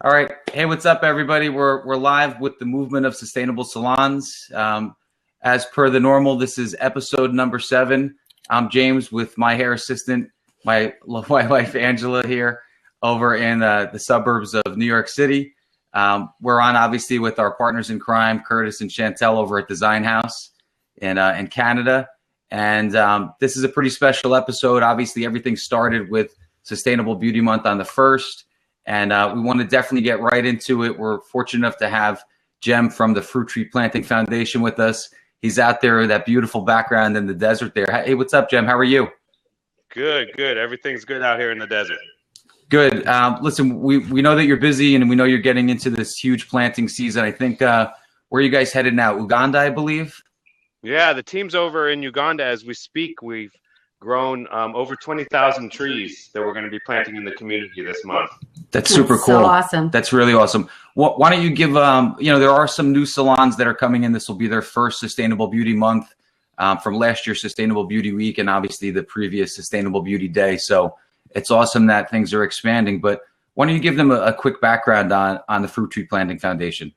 All right. Hey, what's up, everybody? We're live with the movement of sustainable salons. As per the normal, this is episode number 7. I'm James with my hair assistant, my wife Angela here over in the suburbs of New York City. We're on obviously with our partners in crime, Kurtis and Chantelle over at Design House in Canada. And this is a pretty special episode. Obviously, everything started with Sustainable Beauty Month on the 1st. And we want to definitely get right into it. We're fortunate enough to have Jem from the Fruit Tree Planting Foundation with us. He's out there, that beautiful background in the desert there. Hey, what's up, Jem? How are you? Good. Everything's good out here in the desert. Good. Listen, we know that you're busy, and we know you're getting into this huge planting season. I think, where are you guys headed now? Uganda, I believe? Yeah, the team's over in Uganda as we speak. We've grown over 20,000 trees that we're going to be planting in the community this month. That's super cool. So awesome. That's really awesome. Why don't you give, there are some new salons that are coming in. This will be their first Sustainable Beauty Month from last year's Sustainable Beauty Week and obviously the previous Sustainable Beauty Day. So it's awesome that things are expanding. But why don't you give them a quick background on the Fruit Tree Planting Foundation?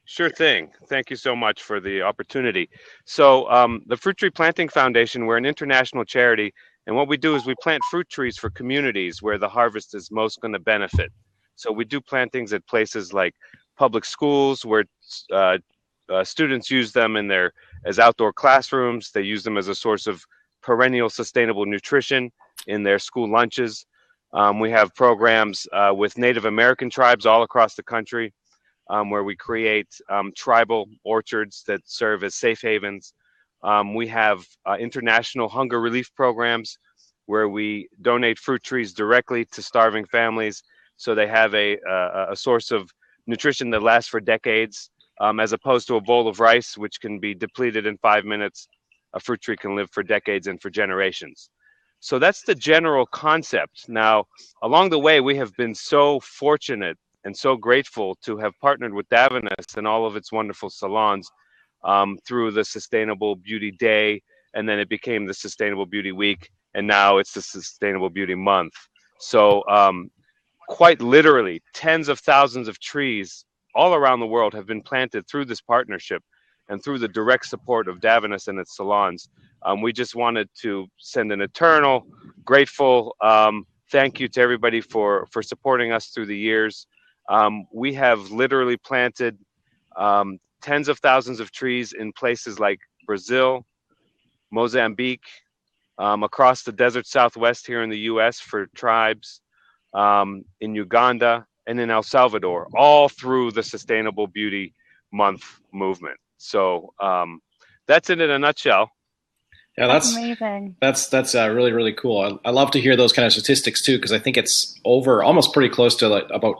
Sure thing. Thank you so much for the opportunity. So the Fruit Tree Planting Foundation, we're an international charity. And what we do is we plant fruit trees for communities where the harvest is most going to benefit. So we do plantings at places like public schools where students use them as outdoor classrooms. They use them as a source of perennial sustainable nutrition in their school lunches. We have programs with Native American tribes all across the country where we create tribal orchards that serve as safe havens. We have international hunger relief programs where we donate fruit trees directly to starving families so they have a source of nutrition that lasts for decades, as opposed to a bowl of rice, which can be depleted in 5 minutes. A fruit tree can live for decades and for generations. So that's the general concept. Now, along the way, we have been so fortunate and so grateful to have partnered with Davenus and all of its wonderful salons through the Sustainable Beauty Day, and then it became the Sustainable Beauty Week, and now it's the Sustainable Beauty Month. So quite literally, tens of thousands of trees all around the world have been planted through this partnership and through the direct support of Davenus and its salons. We just wanted to send an eternal, grateful thank you to everybody for supporting us through the years. We have literally planted tens of thousands of trees in places like Brazil, Mozambique, across the desert Southwest here in the U.S. for tribes, in Uganda, and in El Salvador, all through the Sustainable Beauty Month movement. So that's it in a nutshell. Yeah, that's amazing. That's really, really cool. I love to hear those kind of statistics too, because I think it's almost pretty close to about,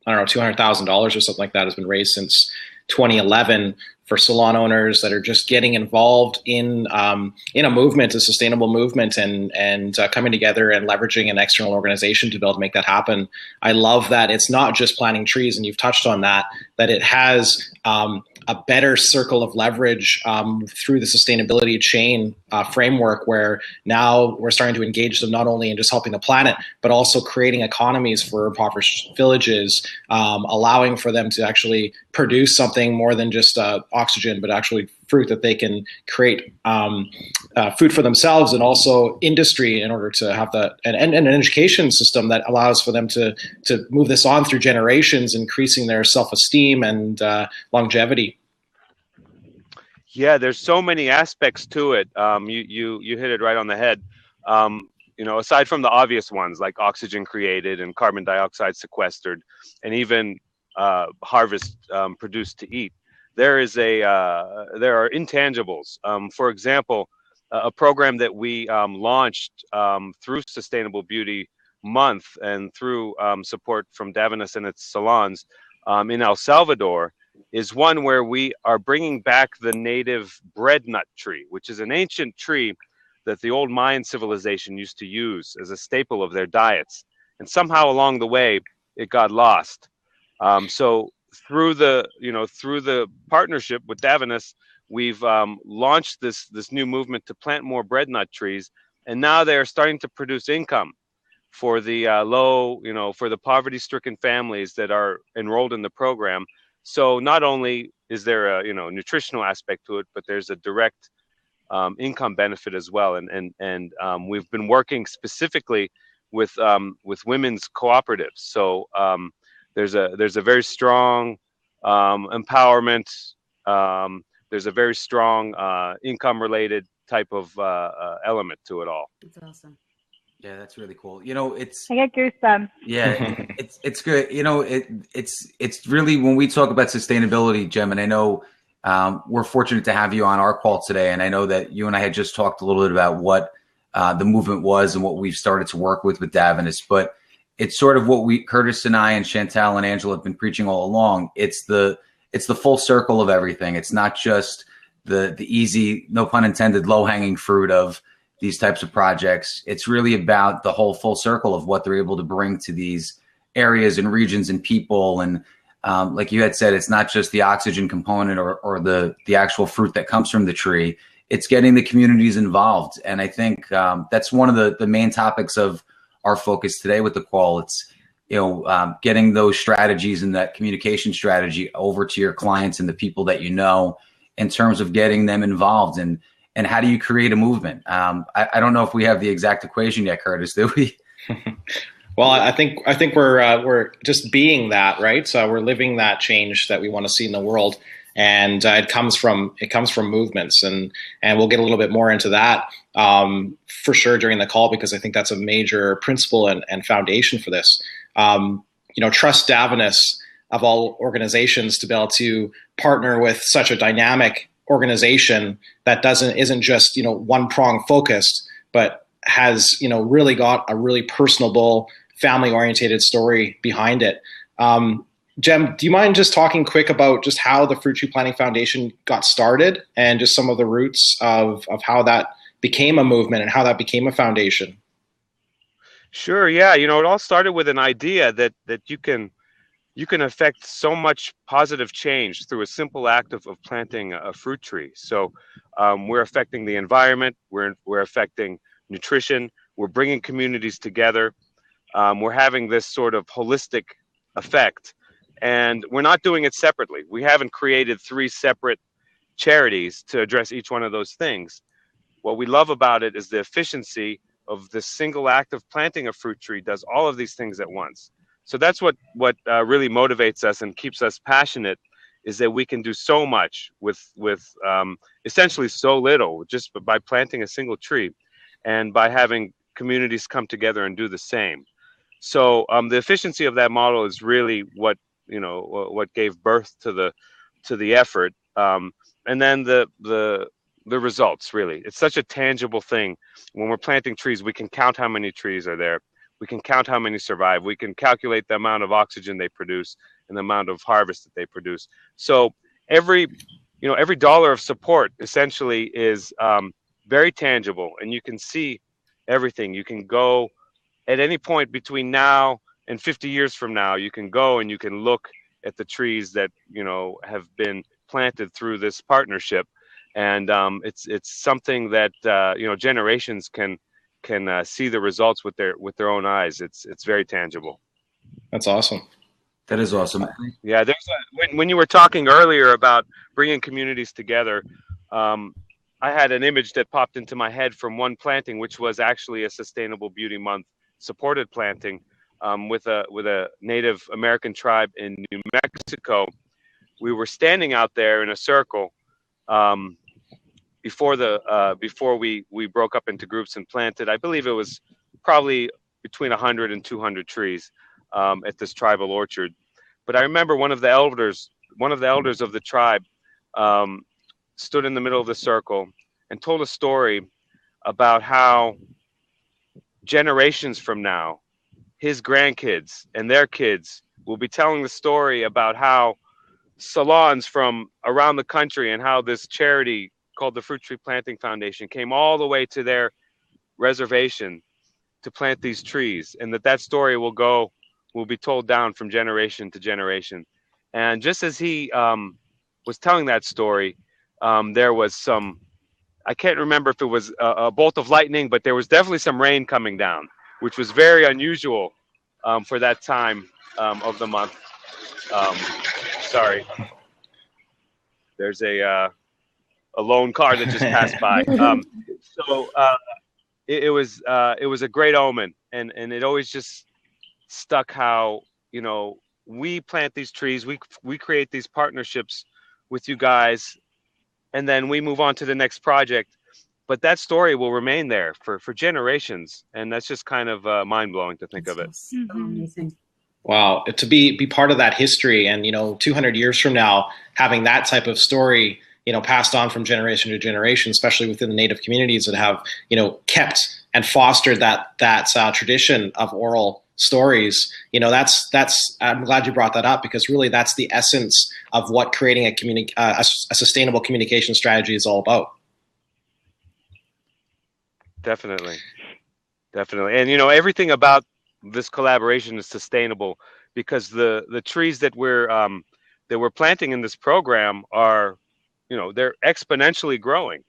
I don't know, $200,000 or something like that has been raised since 2011 for salon owners that are just getting involved in a movement, a sustainable movement, and coming together and leveraging an external organization to be able to make that happen. I love that it's not just planting trees, and you've touched on that it has a better circle of leverage through the sustainability chain framework, where now we're starting to engage them not only in just helping the planet, but also creating economies for impoverished villages, allowing for them to actually produce something more than just oxygen, but actually fruit that they can create food for themselves, and also industry in order to have that, and an education system that allows for them to move this on through generations, increasing their self-esteem and longevity. Yeah, there's so many aspects to it. You hit it right on the head. Aside from the obvious ones like oxygen created and carbon dioxide sequestered, and even harvest produced to eat, there are intangibles. For example, a program that we launched through Sustainable Beauty Month and through support from Davenus and its salons in El Salvador is one where we are bringing back the native breadnut tree, which is an ancient tree that the old Mayan civilization used to use as a staple of their diets. And somehow along the way, it got lost. So through the partnership with Davenus, we've launched this new movement to plant more breadnut trees, and now they are starting to produce income. for the low, for the poverty-stricken families that are enrolled in the program. So not only is there a nutritional aspect to it, but there's a direct income benefit as well. And we've been working specifically with women's cooperatives. So there's a very strong empowerment. There's a very strong income related type of element to it all. That's awesome. Yeah, that's really cool. I get goosebumps. Yeah, it's good. It's really, when we talk about sustainability, Jem, and I know we're fortunate to have you on our call today. And I know that you and I had just talked a little bit about what the movement was and what we've started to work with Davines, but it's sort of what Kurtis and I and Chantelle and Angela have been preaching all along. It's the full circle of everything. It's not just the easy, no pun intended, low hanging fruit of these types of projects. It's really about the whole full circle of what they're able to bring to these areas and regions and people. And like you had said, it's not just the oxygen component or the actual fruit that comes from the tree. It's getting the communities involved. And I think that's one of the main topics of our focus today with the call. It's, getting those strategies and that communication strategy over to your clients and the people that in terms of getting them involved. And how do you create a movement? I don't know if we have the exact equation yet, Kurtis, do we? Well, I think we're just being that, right? So we're living that change that we want to see in the world, and it comes from movements, and we'll get a little bit more into that for sure during the call, because I think that's a major principle and foundation for this. Trust Davines of all organizations to be able to partner with such a dynamic organization that isn't just one prong focused, but has really got a really personable, family oriented story behind it. Jem, do you mind just talking quick about just how the Fruit Tree Planting Foundation got started and just some of the roots of how that became a movement and how that became a foundation? Sure. Yeah. It all started with an idea that you can affect so much positive change through a simple act of planting a fruit tree. So we're affecting the environment. We're affecting nutrition. We're bringing communities together. We're having this sort of holistic effect, and we're not doing it separately. We haven't created 3 separate charities to address each one of those things. What we love about it is the efficiency of the single act of planting a fruit tree does all of these things at once. So that's what really motivates us and keeps us passionate, is that we can do so much with essentially so little, just by planting a single tree, and by having communities come together and do the same. So the efficiency of that model is really what gave birth to the effort, and then the results. Really, it's such a tangible thing. When we're planting trees, we can count how many trees are there. We can count how many survive. We can calculate the amount of oxygen they produce and the amount of harvest that they produce. So every dollar of support essentially is very tangible, and you can see everything. You can go at any point between now and 50 years from now. You can go and you can look at the trees that have been planted through this partnership, and it's something that generations can see the results with their own eyes. It's very tangible. That's awesome. That is awesome. Yeah, when you were talking earlier about bringing communities together, I had an image that popped into my head from one planting, which was actually a Sustainable Beauty Month supported planting with a Native American tribe in New Mexico. We were standing out there in a circle before we broke up into groups and planted. I believe it was probably between 100 and 200 trees at this tribal orchard. But I remember one of the elders of the tribe stood in the middle of the circle and told a story about how generations from now, his grandkids and their kids will be telling the story about how salons from around the country and how this charity called the Fruit Tree Planting Foundation came all the way to their reservation to plant these trees, and that story will be told down from generation to generation. And just as he was telling that story, there was some, I can't remember if it was a bolt of lightning, but there was definitely some rain coming down. which was very unusual for that time of the month. Sorry, there's a lone car that just passed by. It was a great omen, and it always just stuck how, you know, we plant these trees, we create these partnerships with you guys, and then we move on to the next project, but that story will remain there for generations, and that's just kind of mind-blowing to think of it. Mm-hmm. Wow, to be part of that history, and 200 years from now, having that type of story, passed on from generation to generation, especially within the Native communities that have, kept and fostered that tradition of oral stories. That's I'm glad you brought that up, because really that's the essence of what creating a sustainable communication strategy is all about. Definitely. And everything about this collaboration is sustainable, because the trees that we're planting in this program are, they're exponentially growing.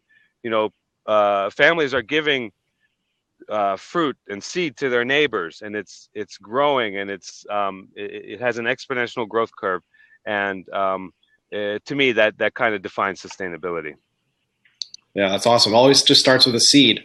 Families are giving fruit and seed to their neighbors, and it's growing, and it has an exponential growth curve, and to me that kind of defines sustainability. Yeah, that's awesome. Always just starts with a seed.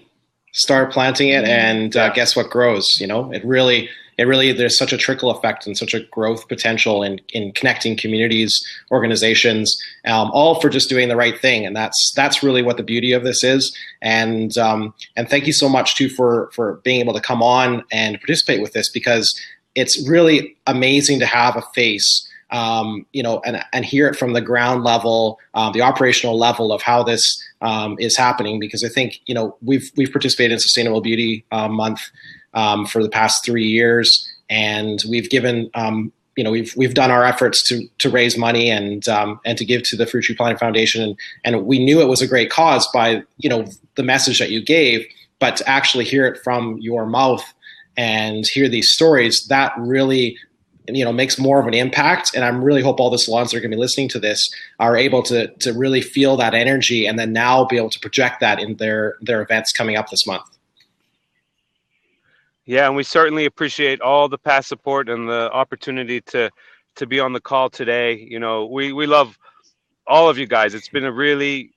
Start planting it, and guess what grows? It really there's such a trickle effect and such a growth potential in connecting communities, organizations, all for just doing the right thing. And that's really what the beauty of this is. And thank you so much too for being able to come on and participate with this, because it's really amazing to have a face, and hear it from the ground level, the operational level of how this is happening. Because I think we've participated in Sustainable Beauty Month for the past 3 years, and we've given we've done our efforts to raise money and to give to the Fruit Tree Planting Foundation, and we knew it was a great cause by the message that you gave, but to actually hear it from your mouth and hear these stories, that really makes more of an impact. And I really hope all the salons that are going to be listening to this are able to really feel that energy, and then now be able to project that in their events coming up this month. Yeah, and we certainly appreciate all the past support and the opportunity to be on the call today. We love all of you guys. It's been a really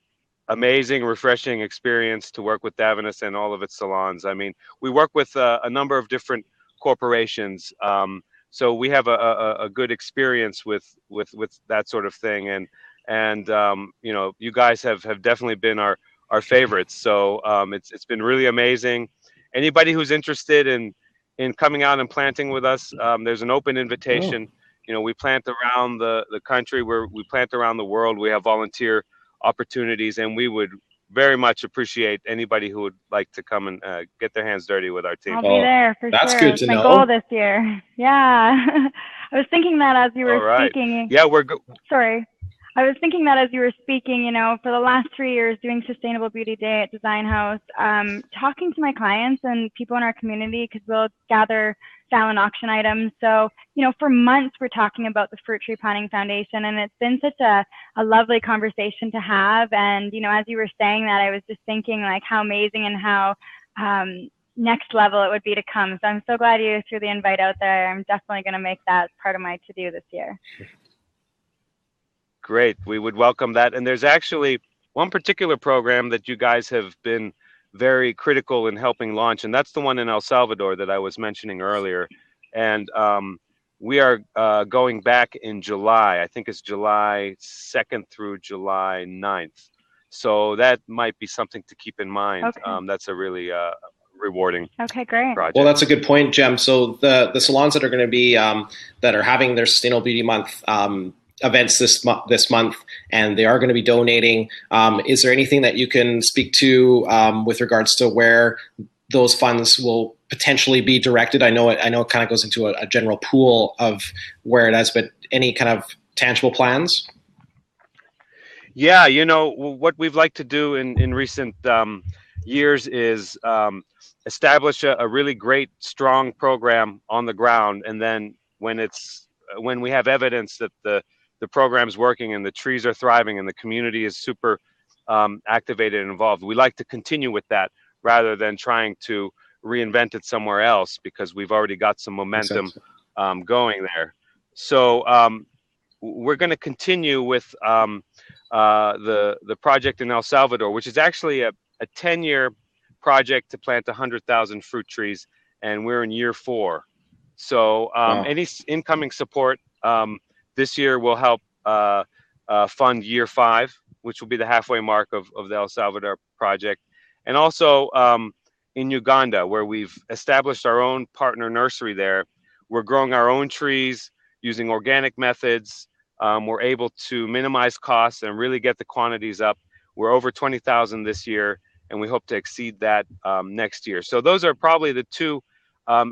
amazing, refreshing experience to work with Davines and all of its salons. I mean, we work with a number of different corporations, so we have a good experience with that sort of thing. And you guys have definitely been our favorites. So it's been really amazing. Anybody who's interested in coming out and planting with us, there's an open invitation. We plant around the country, we plant around the world. We have volunteer opportunities, and we would very much appreciate anybody who would like to come and get their hands dirty with our team. I'll be there for that's sure. good to It's my know. goal this year. Yeah. I was thinking that as you were speaking. Yeah, Sorry. I was thinking that as you were speaking, for the last 3 years doing Sustainable Beauty Day at Design House, talking to my clients and people in our community, because we'll gather Salon auction items. So, for months we're talking about the Fruit Tree Planting Foundation, and it's been such a lovely conversation to have. And, as you were saying that, I was just thinking like how amazing and how next level it would be to come. So I'm so glad you threw the invite out there. I'm definitely going to make that part of my to-do this year. Great. We would welcome that. And there's actually one particular program that you guys have been very critical in helping launch, and that's the one in El Salvador that I was mentioning earlier. And we are going back in July. I think it's July 2nd through July 9th. So that might be something to keep in mind. Okay. That's a really rewarding project. Well, that's a good point, Jem. So the salons that are going to be that are having their Sustainable Beauty Month events this month, and they are going to be donating. Is there anything that you can speak to with regards to where those funds will potentially be directed? I know it kind of goes into a general pool of where it is, but any kind of tangible plans? Yeah, what we've liked to do in recent years is establish a really great, strong program on the ground, and then when we have evidence that the program's working and the trees are thriving and the community is super activated and involved, we like to continue with that rather than trying to reinvent it somewhere else because we've already got some momentum going there. So we're going to continue with the project in El Salvador, which is actually a 10-year project to plant 100,000 fruit trees, and we're in year 4. So any incoming support this year will help fund year 5, which will be the halfway mark of the El Salvador project. And also in Uganda, where we've established our own partner nursery there, we're growing our own trees using organic methods. We're able to minimize costs and really get the quantities up. We're over 20,000 this year, and we hope to exceed that next year. So those are probably the 2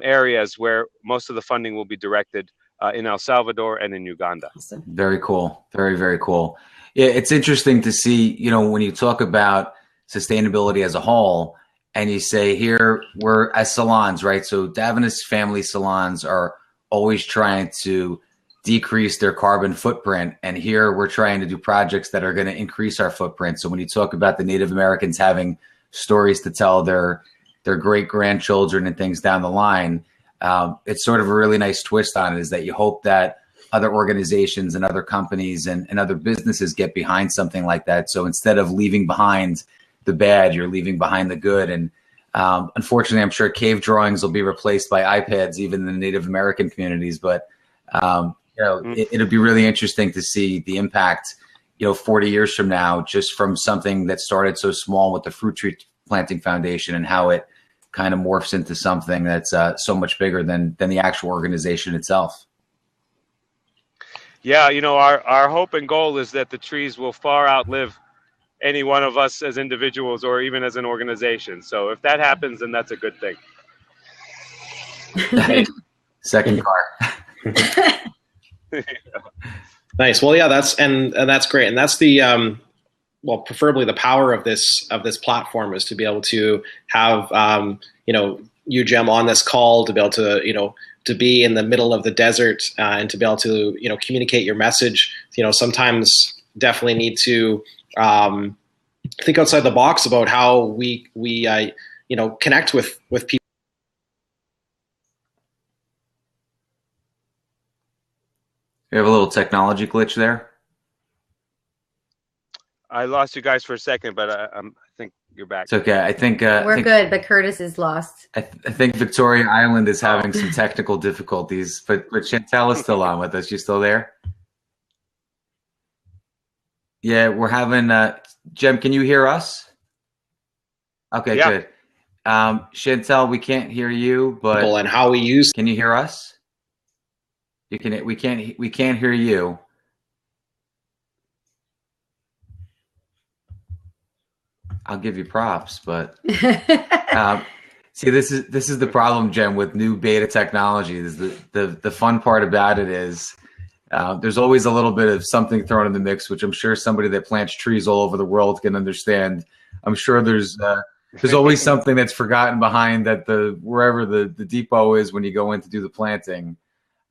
areas where most of the funding will be directed in El Salvador and in Uganda. Awesome. Very cool. Very, very cool. Yeah, it's interesting to see, you know, when you talk about sustainability as a whole, and you say here we're as salons, right? So Davines family salons are always trying to decrease their carbon footprint. And here we're trying to do projects that are going to increase our footprint. So when you talk about the Native Americans having stories to tell their great grandchildren and things down the line, it's sort of a really nice twist on it, is that you hope that other organizations and other companies and other businesses get behind something like that. So instead of leaving behind the bad, you're leaving behind the good. And unfortunately, I'm sure cave drawings will be replaced by iPads, even in the Native American communities. But you know, it'll be really interesting to see the impact, you know, 40 years from now, just from something that started so small with the Fruit Tree Planting Foundation, and how it kind of morphs into something that's so much bigger than the actual organization itself. Yeah, you know, our hope and goal is that the trees will far outlive any one of us as individuals or even as an organization. So if that happens, then that's a good thing. Second car. Nice. Well, yeah, that's great, and that's the well, preferably the power of this platform is to be able to have you know, you, Jem, on this call, to be able to, you know, to be in the middle of the desert and to be able to, you know, communicate your message. You know, sometimes definitely need to think outside the box about how we you know, connect with people. We have a little technology glitch there. I lost you guys for a second, but I think you're back. It's okay. I think we're good, but Kurtis is lost. I think Victoria Island is having some technical difficulties, but Chantelle is still on with us. You still there? Yeah, we're having Jem, can you hear us? Okay, yeah. Good. Chantelle, we can't hear you, but And how we use. Can you hear us? You can. We can't hear you. I'll give you props, but see, this is the problem, Jem, with new beta technology. Is the fun part about it is there's always a little bit of something thrown in the mix, which I'm sure somebody that plants trees all over the world can understand. I'm sure there's always something that's forgotten behind that wherever the depot is when you go in to do the planting.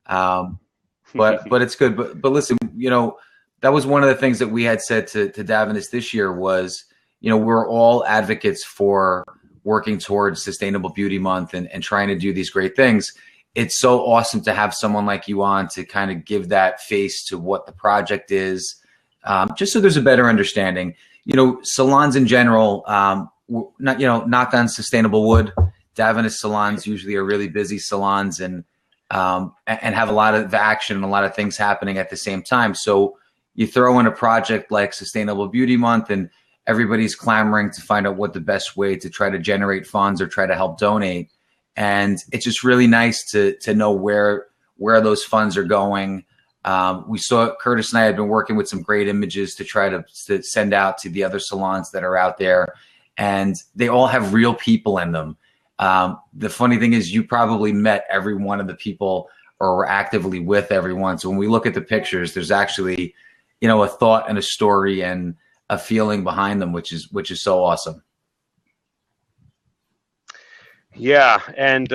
But it's good. But listen, you know, that was one of the things that we had said to Davines this year was, you know, we're all advocates for working towards Sustainable Beauty Month and trying to do these great things. It's so awesome to have someone like you on to kind of give that face to what the project is, just so there's a better understanding. You know, salons in general, not, you know, knock on sustainable wood. Davines salons usually are really busy salons and have a lot of action and a lot of things happening at the same time. So you throw in a project like Sustainable Beauty Month and everybody's clamoring to find out what the best way to try to generate funds or try to help donate. And it's just really nice to know where those funds are going. We saw Kurtis and I had been working with some great images to try to send out to the other salons that are out there. And they all have real people in them. The funny thing is you probably met every one of the people or were actively with everyone. So when we look at the pictures, there's actually, you know, a thought and a story and a feeling behind them, which is so awesome. Yeah, and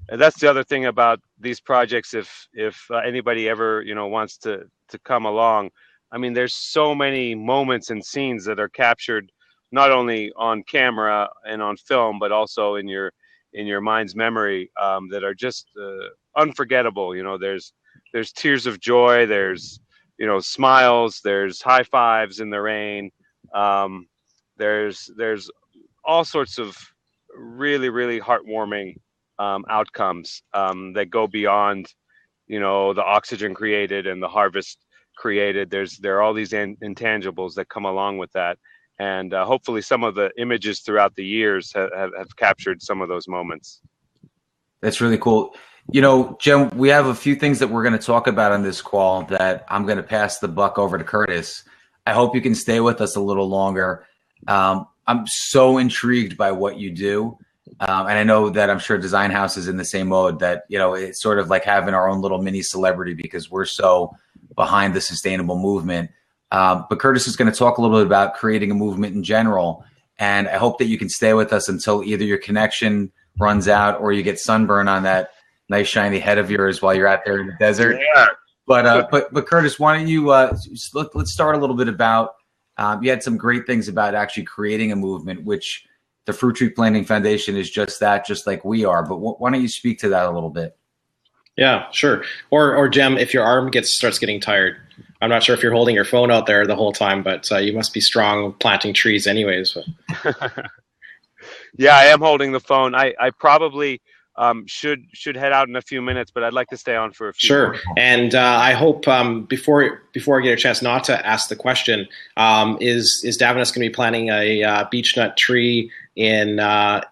that's the other thing about these projects. If anybody ever, you know, wants to come along, I mean, there's so many moments and scenes that are captured not only on camera and on film, but also in your in your mind's memory that are just unforgettable. You know, there's tears of joy, there's, you know, smiles, there's high fives in the rain, there's all sorts of really, really heartwarming outcomes that go beyond, you know, the oxygen created and the harvest created. There are all these intangibles that come along with that, and hopefully some of the images throughout the years have captured some of those moments. That's really cool. You know, Jim, we have a few things that we're going to talk about on this call that I'm going to pass the buck over to Kurtis. I hope you can stay with us a little longer. I'm so intrigued by what you do. And I know that I'm sure Design House is in the same mode, that, you know, it's sort of like having our own little mini celebrity because we're so behind the sustainable movement. But Kurtis is going to talk a little bit about creating a movement in general. And I hope that you can stay with us until either your connection runs out or you get sunburn on that nice shiny head of yours while you're out there in the desert. Yeah. But Kurtis, why don't you let's start a little bit about you had some great things about actually creating a movement, which the Fruit Tree Planting Foundation is just that, just like we are. But why don't you speak to that a little bit? Yeah, sure. Or Jem, if your arm starts getting tired, I'm not sure if you're holding your phone out there the whole time, but you must be strong planting trees anyways. Yeah, I am holding the phone. I probably should head out in a few minutes, but I'd like to stay on for a few. Sure. More. And I hope before I get a chance not to ask the question, is Davos going to be planting a beech nut tree in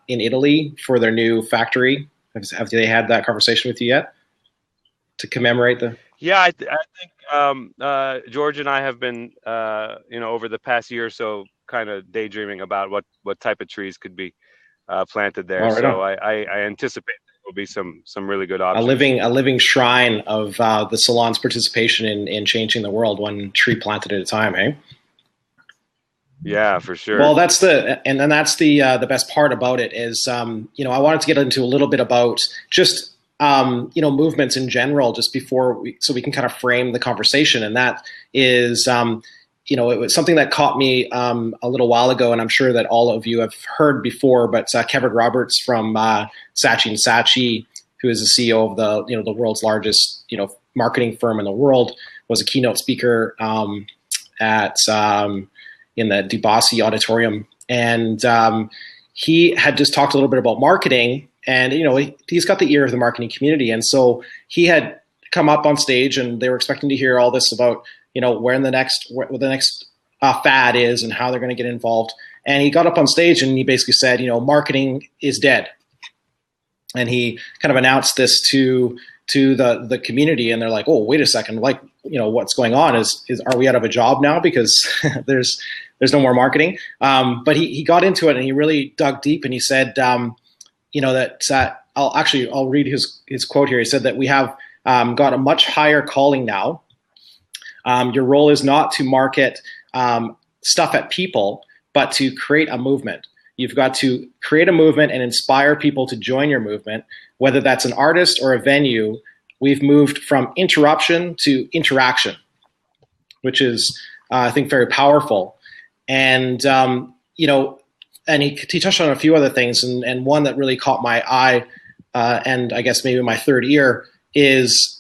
Italy for their new factory? Have they had that conversation with you yet to commemorate the? Yeah, I think George and I have been, you know, over the past year or so, kind of daydreaming about what type of trees could be planted there. Right, so I anticipate there will be some really good options. A living shrine of the Salon's participation in changing the world, one tree planted at a time, eh? Yeah, for sure. Well, that's the best part about it is, you know, I wanted to get into a little bit about just you know, movements in general, just before so we can kind of frame the conversation, and that is. You know, it was something that caught me a little while ago, and I'm sure that all of you have heard before. But Kevin Roberts from Saatchi & Saatchi, who is the CEO of the world's largest marketing firm in the world, was a keynote speaker at in the DeBossi Auditorium, and he had just talked a little bit about marketing, and he's got the ear of the marketing community, and so he had come up on stage, and they were expecting to hear all this about where the next fad is and how they're going to get involved. And he got up on stage and he basically said, marketing is dead. And he kind of announced this to the community, and they're like, oh, wait a second, what's going on? Is are we out of a job now because there's no more marketing? But he got into it and he really dug deep, and he said, that I'll read his quote here. He said that we have got a much higher calling now. Your role is not to market stuff at people, but to create a movement. You've got to create a movement and inspire people to join your movement, whether that's an artist or a venue. We've moved from interruption to interaction, which is, I think, very powerful. And, and he touched on a few other things, and one that really caught my eye, and I guess maybe my third ear, is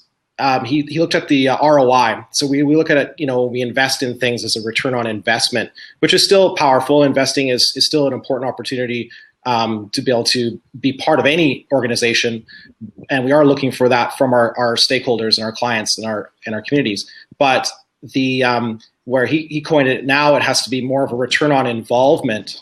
he looked at the ROI. So we look at it, we invest in things as a return on investment, which is still powerful. Investing is still an important opportunity to be able to be part of any organization. And we are looking for that from our stakeholders and our clients and our communities. But the where he coined it, now it has to be more of a return on involvement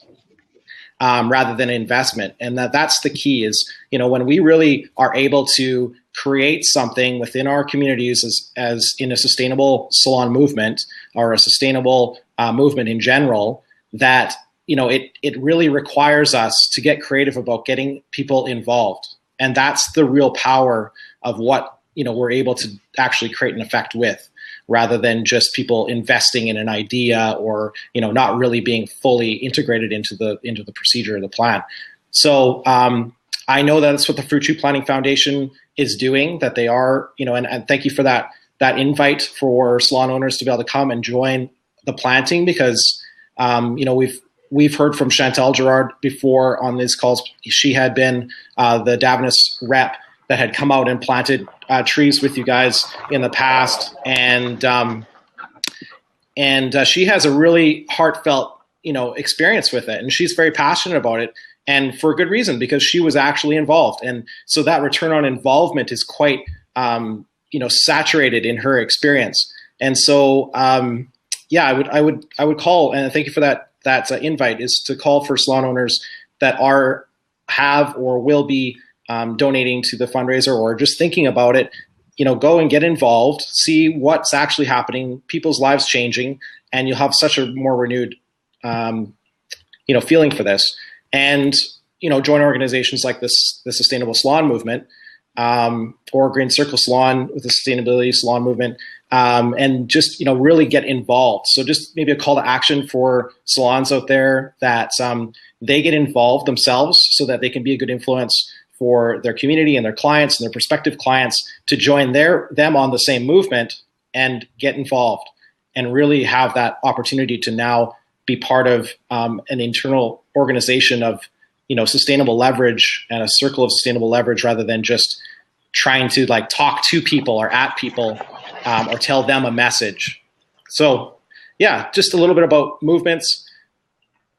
rather than investment. And that's the key is, when we really are able to create something within our communities as in a sustainable salon movement or a sustainable movement in general, that it really requires us to get creative about getting people involved. And that's the real power of what we're able to actually create an effect with, rather than just people investing in an idea or not really being fully integrated into the procedure or the plan. So I know that's what the Fruit Tree Planting Foundation is doing, that they are, and thank you for that invite for salon owners to be able to come and join the planting, because, we've we've heard from Chantelle Girard before on these calls. She had been the Davos rep that had come out and planted trees with you guys in the past, and she has a really heartfelt, experience with it, and she's very passionate about it, and for good reason, because she was actually involved, and so that return on involvement is quite, saturated in her experience, and so, I would call, and thank you for that invite, is to call for salon owners that have or will be donating to the fundraiser, or just thinking about it. Go and get involved, see what's actually happening, people's lives changing, and you'll have such a more renewed, feeling for this. And, join organizations like the Sustainable Salon Movement, or Green Circle Salon with the Sustainability Salon Movement, and just, really get involved. So just maybe a call to action for salons out there that they get involved themselves so that they can be a good influence for their community and their clients and their prospective clients to join them on the same movement and get involved and really have that opportunity to now be part of an internal organization of, sustainable leverage and a circle of sustainable leverage, rather than just trying to talk to people or at people or tell them a message. So yeah, just a little bit about movements.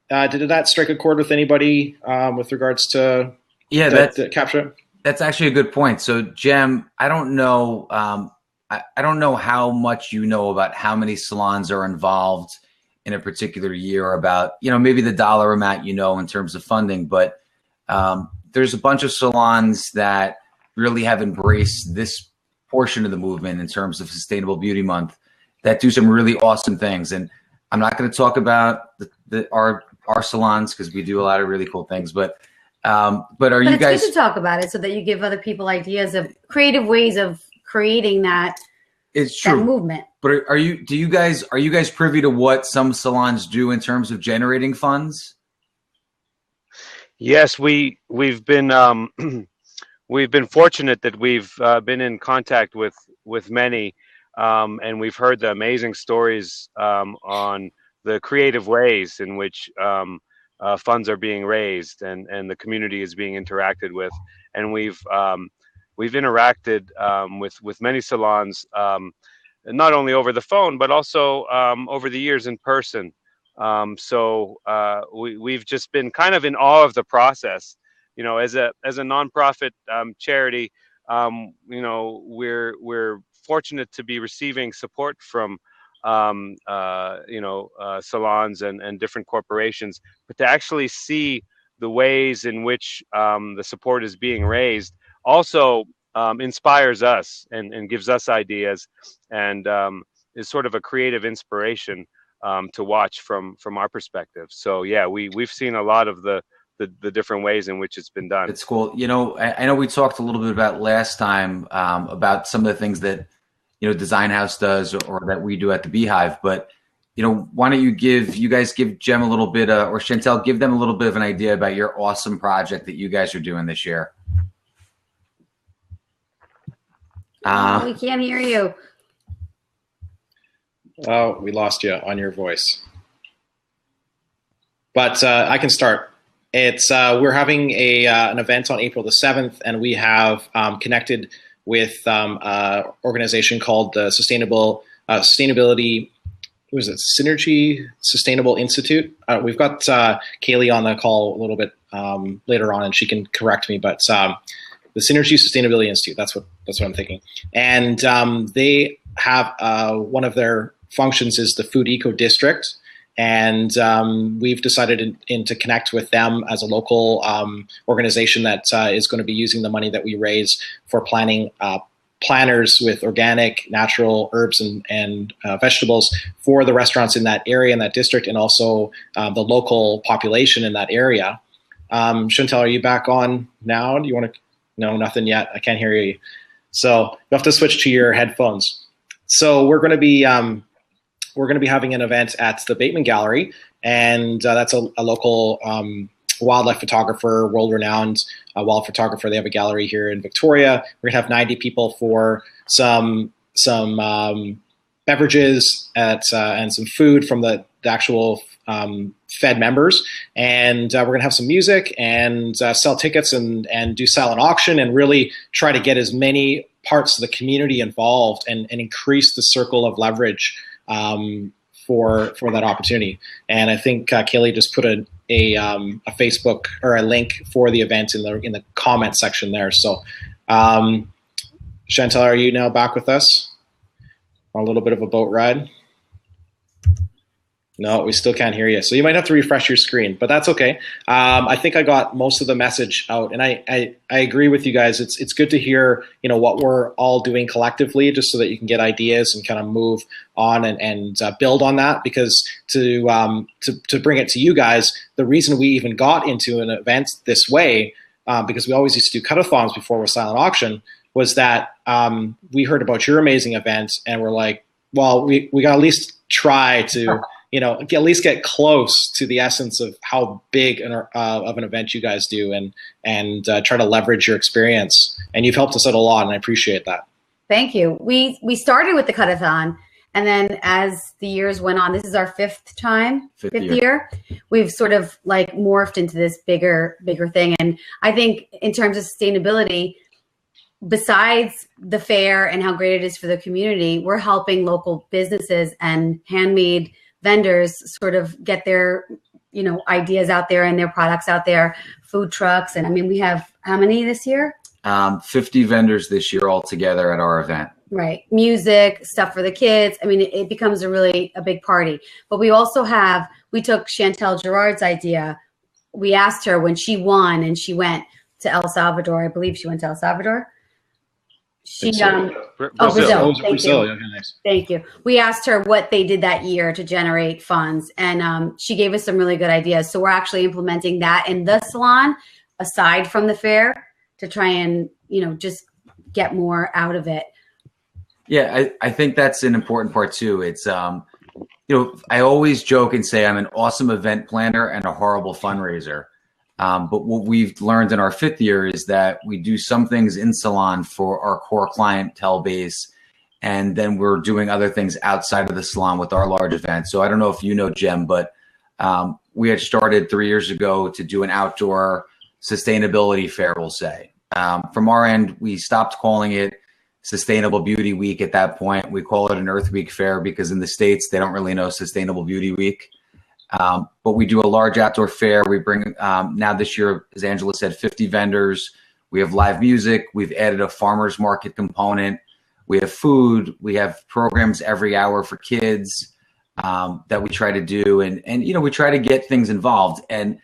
Did that strike a chord with anybody with regards to that capture? That's actually a good point. So Jem, I don't know I don't know how much you know about how many salons are involved in a particular year, about, maybe the dollar amount, in terms of funding, but there's a bunch of salons that really have embraced this portion of the movement in terms of Sustainable Beauty Month that do some really awesome things. And I'm not going to talk about our salons, because we do a lot of really cool things, but you guys good to talk about it so that you give other people ideas of creative ways of creating that movement. But are you guys privy to what some salons do in terms of generating funds? Yes, we've been we've been fortunate that we've been in contact with many, and we've heard the amazing stories on the creative ways in which funds are being raised and the community is being interacted with, and we've interacted with many salons, not only over the phone but also over the years in person. So we've just been kind of in awe of the process. As a nonprofit charity, we're fortunate to be receiving support from salons and different corporations, but to actually see the ways in which the support is being raised also inspires us and gives us ideas, and is sort of a creative inspiration to watch from our perspective. So yeah, we've seen a lot of the different ways in which it's been done. It's cool. I know we talked a little bit about last time about some of the things that Design House does or that we do at the Beehive, but why don't you guys give Jem a little bit or Chantelle, give them a little bit of an idea about your awesome project that you guys are doing this year. We can't hear you. Oh, we lost you on your voice. But I can start. It's we're having an event on April the 7th, and we have connected with an organization called the Sustainability. Who is it? Synergy Sustainable Institute. We've got Kaylee on the call a little bit later on, and she can correct me. But the Synergy Sustainability Institute. That's what I'm thinking. And they have one of their functions is the Food Eco District, and we've decided to connect with them as a local organization that is going to be using the money that we raise for planning planners with organic, natural herbs and vegetables for the restaurants in that area, in that district, and also the local population in that area. Chantelle, are you back on now? Do you want to? No, nothing yet. I can't hear you. So you have to switch to your headphones. So we're going to be having an event at the Bateman Gallery, and that's a local wildlife photographer, world-renowned wild photographer. They have a gallery here in Victoria. We're gonna have 90 people for some beverages and some food from the actual Fed members, and we're going to have some music and sell tickets and do silent auction and really try to get as many parts of the community involved and increase the circle of leverage for that opportunity. And I think Kaylee just put a Facebook or a link for the event in the comment section there. So Chantelle, are you now back with us on a little bit of a boat ride? No, we still can't hear you. So you might have to refresh your screen, but that's okay. I think I got most of the message out, and I agree with you guys. It's good to hear, what we're all doing collectively, just so that you can get ideas and kind of move on and build on that. Because to bring it to you guys, the reason we even got into an event this way, because we always used to do cut-a-thons before with silent auction, was that we heard about your amazing event, and we're like, well, we got to at least try to. At least get close to the essence of how big of an event you guys do, and try to leverage your experience. And you've helped us out a lot, and I appreciate that. Thank you. We started with the cut-a-thon, and then as the years went on, this is our fifth year. We've sort of like morphed into this bigger thing. And I think in terms of sustainability, besides the fair and how great it is for the community, we're helping local businesses and handmade vendors sort of get their, ideas out there and their products out there, food trucks. And I mean, we have how many this year? 50 vendors this year altogether at our event. Right. Music, stuff for the kids. I mean, it becomes a big party. But we also we took Chantelle Girard's idea. We asked her when she won and she went to El Salvador. I believe she went to El Salvador. Brazil. Brazil. Okay, nice. Thank you. We asked her what they did that year to generate funds, and she gave us some really good ideas. So we're actually implementing that in the salon, aside from the fair, to try and just get more out of it. Yeah, I think that's an important part too. It's I always joke and say I'm an awesome event planner and a horrible fundraiser. But what we've learned in our fifth year is that we do some things in Salon for our core clientele base, and then we're doing other things outside of the salon with our large events. So I don't know if you know, Jem, but we had started 3 years ago to do an outdoor sustainability fair, we'll say. From our end, we stopped calling it Sustainable Beauty Week at that point. We call it an Earth Week fair because in the States, they don't really know Sustainable Beauty Week. But we do a large outdoor fair. We bring, now this year, as Angela said, 50 vendors. We have live music. We've added a farmer's market component. We have food. We have programs every hour for kids that we try to do. And we try to get things involved. And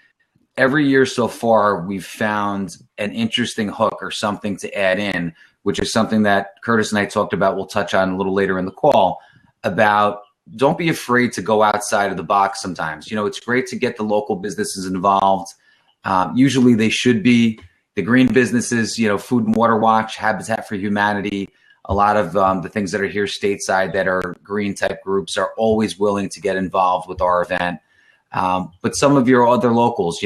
every year so far, we've found an interesting hook or something to add in, which is something that Kurtis and I talked about. We'll touch on a little later in the call about don't be afraid to go outside of the box sometimes. It's great to get the local businesses involved. Usually they should be. The green businesses, Food and Water Watch, Habitat for Humanity, a lot of the things that are here stateside that are green type groups are always willing to get involved with our event. But some of your other locals,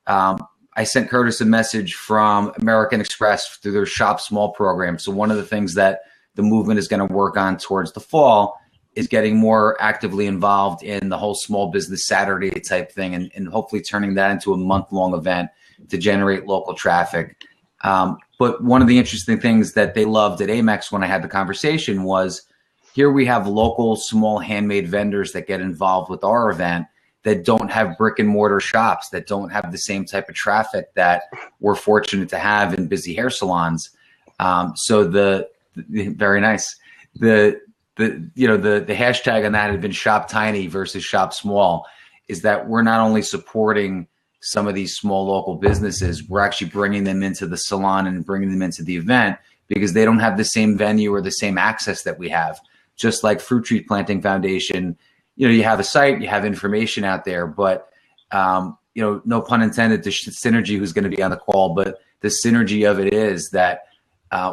I sent Kurtis a message from American Express through their Shop Small program. So one of the things that the movement is going to work on towards the fall is getting more actively involved in the whole Small Business Saturday type thing and hopefully turning that into a month-long event to generate local traffic. But one of the interesting things that they loved at Amex when I had the conversation was here we have local small handmade vendors that get involved with our event that don't have brick and mortar shops, that don't have the same type of traffic that we're fortunate to have in busy hair salons. Very nice. The hashtag on that had been shop tiny versus shop small, is that we're not only supporting some of these small local businesses, we're actually bringing them into the salon and bringing them into the event because they don't have the same venue or the same access that we have. Just like Fruit Tree Planting Foundation, you have a site, you have information out there, but no pun intended to Synergy, who's going to be on the call, but the synergy of it is that,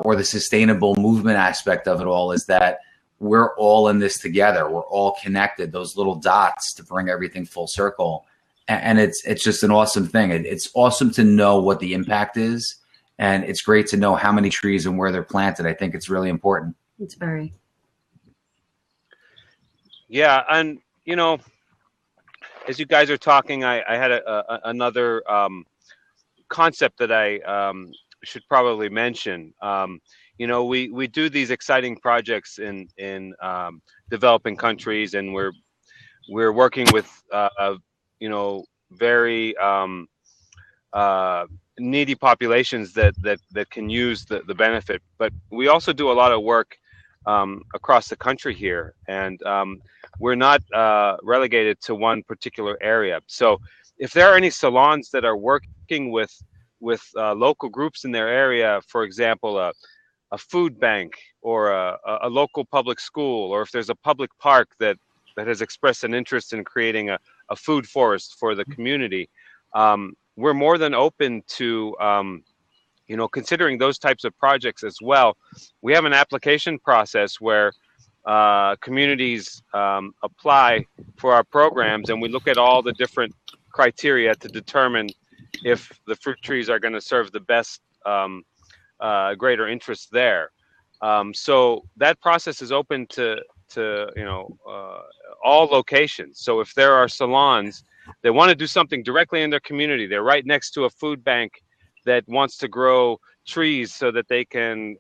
or the sustainable movement aspect of it all is that we're all in this together. We're all connected, those little dots to bring everything full circle. And it's just an awesome thing. It's awesome to know what the impact is. And it's great to know how many trees and where they're planted. I think it's really important. It's very. Yeah, and as you guys are talking, I had another concept that I should probably mention. We do these exciting projects in developing countries, and we're working with very needy populations that can use the benefit. But we also do a lot of work across the country here, and we're not relegated to one particular area. So if there are any salons that are working with local groups in their area, for example, a food bank or a local public school, or if there's a public park that has expressed an interest in creating a food forest for the community, we're more than open to considering those types of projects as well. We have an application process where communities apply for our programs, and we look at all the different criteria to determine if the fruit trees are going to serve the best greater interest there. So that process is open to all locations. So if there are salons that want to do something directly in their community, they're right next to a food bank that wants to grow trees so that they can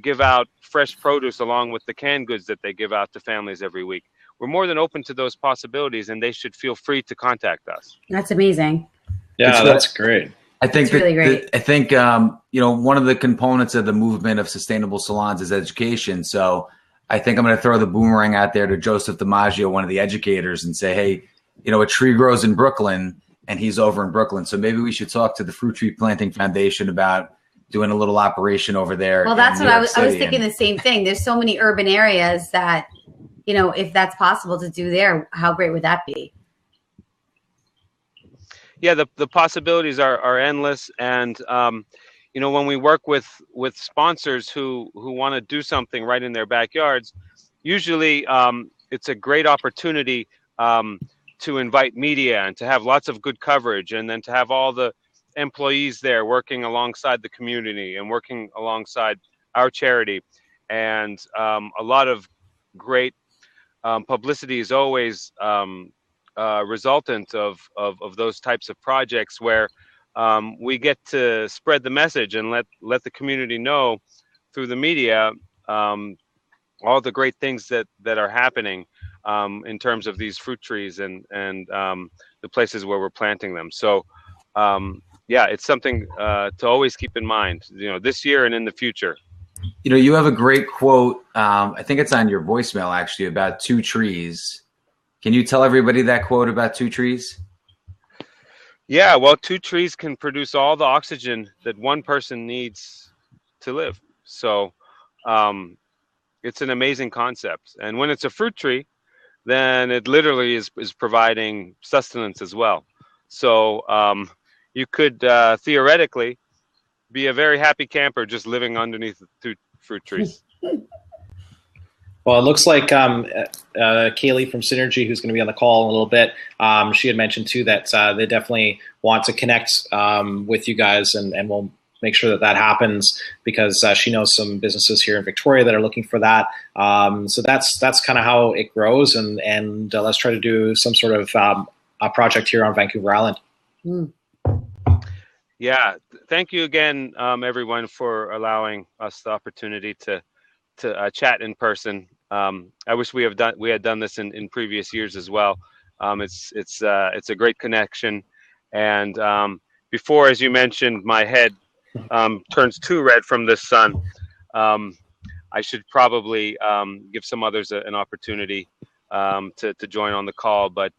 give out fresh produce along with the canned goods that they give out to families every week. We're more than open to those possibilities, and they should feel free to contact us. That's amazing. Yeah, that's great. I think really great. I think one of the components of the movement of sustainable salons is education. So I think I'm going to throw the boomerang out there to Joseph DiMaggio, one of the educators, and say, hey, a tree grows in Brooklyn, and he's over in Brooklyn. So maybe we should talk to the Fruit Tree Planting Foundation about doing a little operation over there. Well, that's what I was thinking the same thing. There's so many urban areas that, if that's possible to do there, how great would that be? Yeah, the possibilities are endless. And, when we work with sponsors who want to do something right in their backyards, usually it's a great opportunity to invite media and to have lots of good coverage, and then to have all the employees there working alongside the community and working alongside our charity. And a lot of great publicity is always resultant of those types of projects, where we get to spread the message and let the community know through the media all the great things that are happening in terms of these fruit trees and the places where we're planting them. So yeah, it's something to always keep in mind, this year and in the future. You have a great quote. I think it's on your voicemail, actually, about 2 trees. Can you tell everybody that quote about 2 trees? Yeah, well, 2 trees can produce all the oxygen that one person needs to live. So it's an amazing concept. And when it's a fruit tree, then it literally is providing sustenance as well. So you could theoretically be a very happy camper just living underneath 2 fruit trees. Well, it looks like Kaylee from Synergy, who's going to be on the call in a little bit, she had mentioned too that they definitely want to connect with you guys, and we'll make sure that happens, because she knows some businesses here in Victoria that are looking for that. So that's kind of how it grows, and let's try to do some sort of a project here on Vancouver Island. Mm. Yeah, thank you again, everyone, for allowing us the opportunity to chat in person. I wish we had done this in previous years as well. It's a great connection, and before, as you mentioned, my head turns too red from this sun. I should probably give some others an opportunity to join on the call, but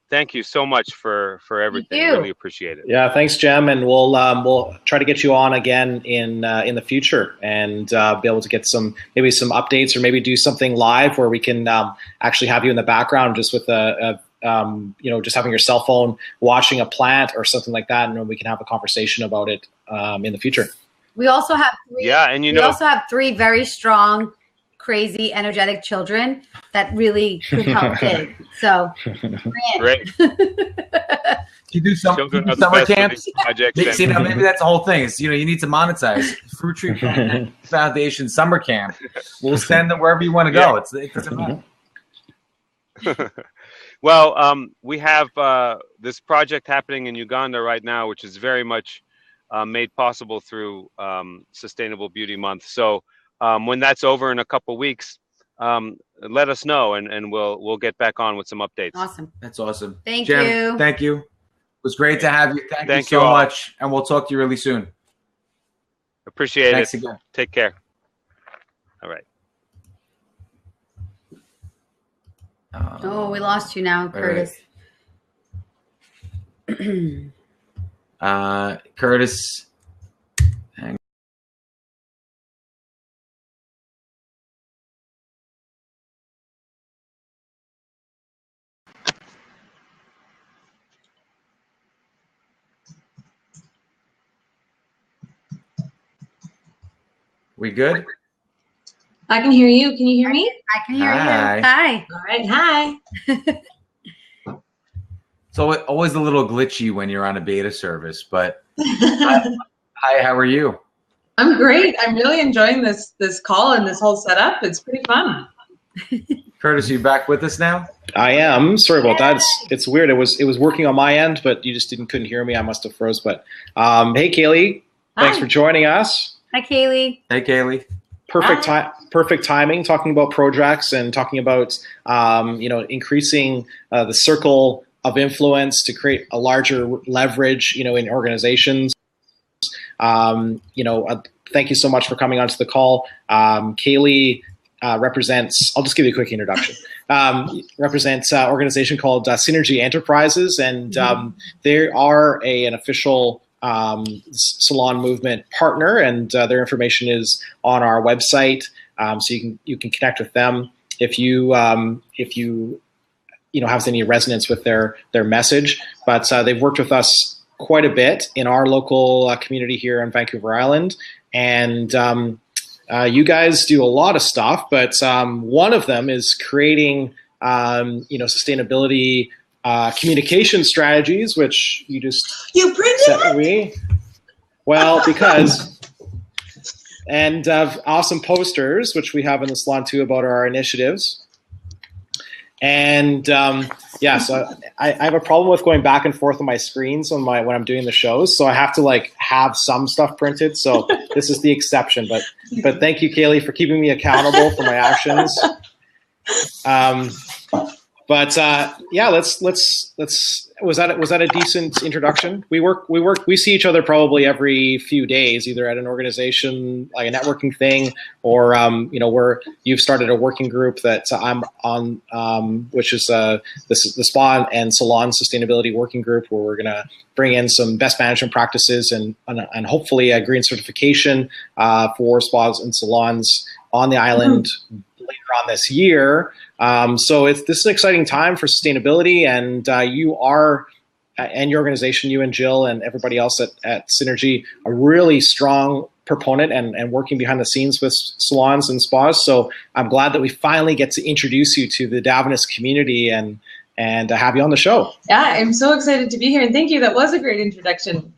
thank you so much for everything. Really appreciate it. Yeah, thanks, Jem, and we'll try to get you on again in the future, and be able to get some updates, or maybe do something live where we can actually have you in the background, just with just having your cell phone watching a plant or something like that, and we can have a conversation about it in the future. We also have 3, we also have 3 very strong, crazy, energetic children that really could help kids. So great. You do summer camps. See, now maybe that's the whole thing. Is you need to monetize Fruit Tree Foundation summer camp. We'll send them wherever you want to go. It doesn't matter. Well, we have this project happening in Uganda right now, which is very much made possible through Sustainable Beauty Month. So when that's over in a couple weeks, let us know, and we'll get back on with some updates. Awesome. That's awesome. Thank Jen, you. Thank you. It was great to have you. Thank you so much. And we'll talk to you really soon. Appreciate Thanks it. Again. Take care. All right. Oh, we lost you now, Kurtis. Right. Kurtis. We good? I can hear you. Can you hear me? I can hear Hi. you. Hi. All right. Hi. It's always a little glitchy when you're on a beta service, but hi, how are you? I'm great. I'm really enjoying this call and this whole setup. It's pretty fun. Kurtis, are you back with us now? I am. Sorry about that. It's weird. It was working on my end, but you just couldn't hear me. I must have froze. But hey, Kaylee, thanks for joining us. Hi, Kaylee. Hey, Kaylee. Perfect timing. Talking about projects and talking about increasing the circle of influence to create a larger leverage, in organizations. Thank you so much for coming onto the call. Kaylee represents, I'll just give you a quick introduction, represents an organization called Synergy Enterprises, and they are an official Salon movement partner, and their information is on our website, so you can connect with them if you have any resonance with their message. But they've worked with us quite a bit in our local community here on Vancouver Island, and you guys do a lot of stuff, but one of them is creating sustainability communication strategies, which you printed set me. Well, because and awesome posters, which we have in the salon too, about our initiatives. And so I have a problem with going back and forth on my screens when I'm doing the shows, so I have to have some stuff printed. So this is the exception, but thank you, Kaylee, for keeping me accountable for my actions. Let's was that a decent introduction? We see each other probably every few days, either at an organization like a networking thing, or where you've started a working group that I'm on, which is the Spa and Salon Sustainability Working Group, where we're gonna bring in some best management practices and hopefully a green certification for spas and salons on the island later on this year. So this is an exciting time for sustainability, and you are, and your organization, you and Jill and everybody else at Synergy, a really strong proponent and working behind the scenes with salons and spas. So I'm glad that we finally get to introduce you to the Davines community and have you on the show. Yeah, I'm so excited to be here, and thank you. That was a great introduction.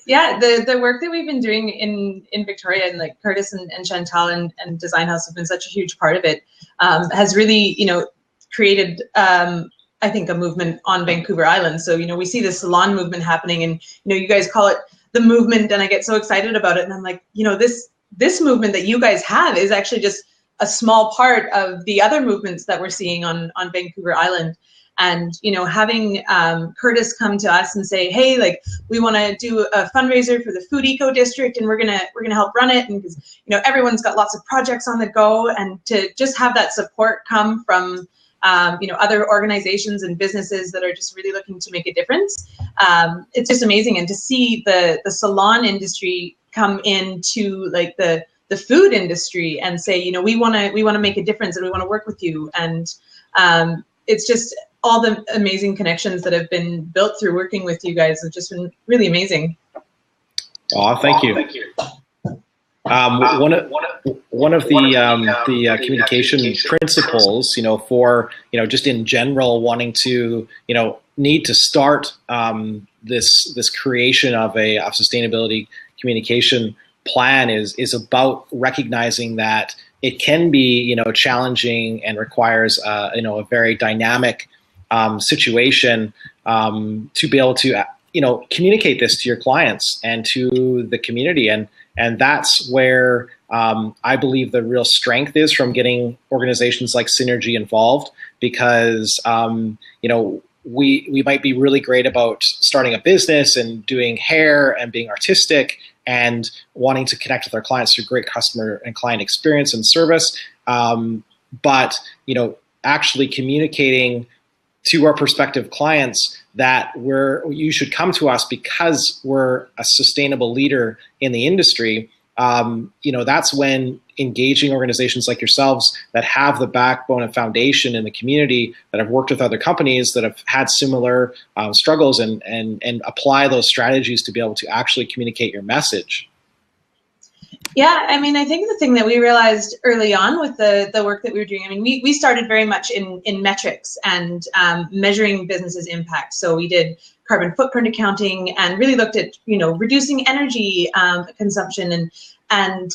Yeah, the work that we've been doing in Victoria, and Kurtis and Chantelle and Design House have been such a huge part of it, has really, created, I think, a movement on Vancouver Island. So, we see the salon movement happening, and, you guys call it the movement, and I get so excited about it. And I'm like, this movement that you guys have is actually just a small part of the other movements that we're seeing on Vancouver Island. And, having Kurtis come to us and say, hey, we want to do a fundraiser for the Food Eco District, and we're gonna help run it, and because everyone's got lots of projects on the go, and to just have that support come from other organizations and businesses that are just really looking to make a difference, it's just amazing. And to see the salon industry come into the food industry and say, we want to make a difference, and we want to work with you, and it's just all the amazing connections that have been built through working with you guys have just been really amazing. Oh, thank you. One of the communication principles, for just in general wanting to need to start this creation of a sustainability communication plan is about recognizing that it can be, challenging and requires, a very dynamic situation to be able to, communicate this to your clients and to the community. And that's where I believe the real strength is from getting organizations like Synergy involved, because, we might be really great about starting a business and doing hair and being artistic and wanting to connect with our clients through great customer and client experience and service. But, actually communicating to our prospective clients that you should come to us because we're a sustainable leader in the industry. That's when engaging organizations like yourselves that have the backbone and foundation in the community, that have worked with other companies that have had similar struggles, and apply those strategies to be able to actually communicate your message. Yeah, I mean, I think the thing that we realized early on with the work that we were doing, I mean, we started very much in metrics and measuring businesses' impact. So we did carbon footprint accounting and really looked at, reducing energy consumption and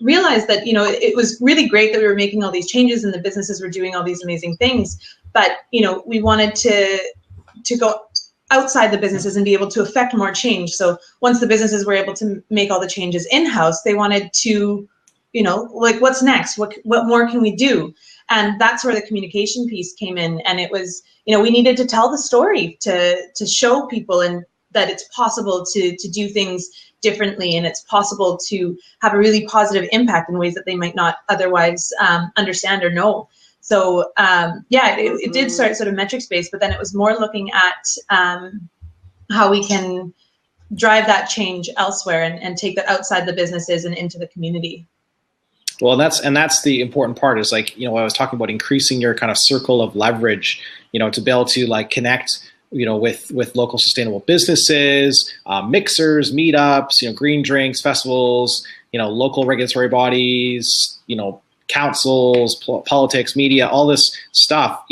realized that, it was really great that we were making all these changes and the businesses were doing all these amazing things. But, we wanted to go outside the businesses and be able to affect more change. So once the businesses were able to make all the changes in-house, they wanted to, what's next? What more can we do? And that's where the communication piece came in. And it was, we needed to tell the story to show people and that it's possible to do things differently, and it's possible to have a really positive impact in ways that they might not otherwise understand or know. So it did start sort of metrics based, but then it was more looking at how we can drive that change elsewhere and take that outside the businesses and into the community. Well, that's the important part, is like, I was talking about increasing your kind of circle of leverage, to be able to like connect, with local sustainable businesses, mixers, meetups, green drinks, festivals, local regulatory bodies, councils, politics, media, all this stuff.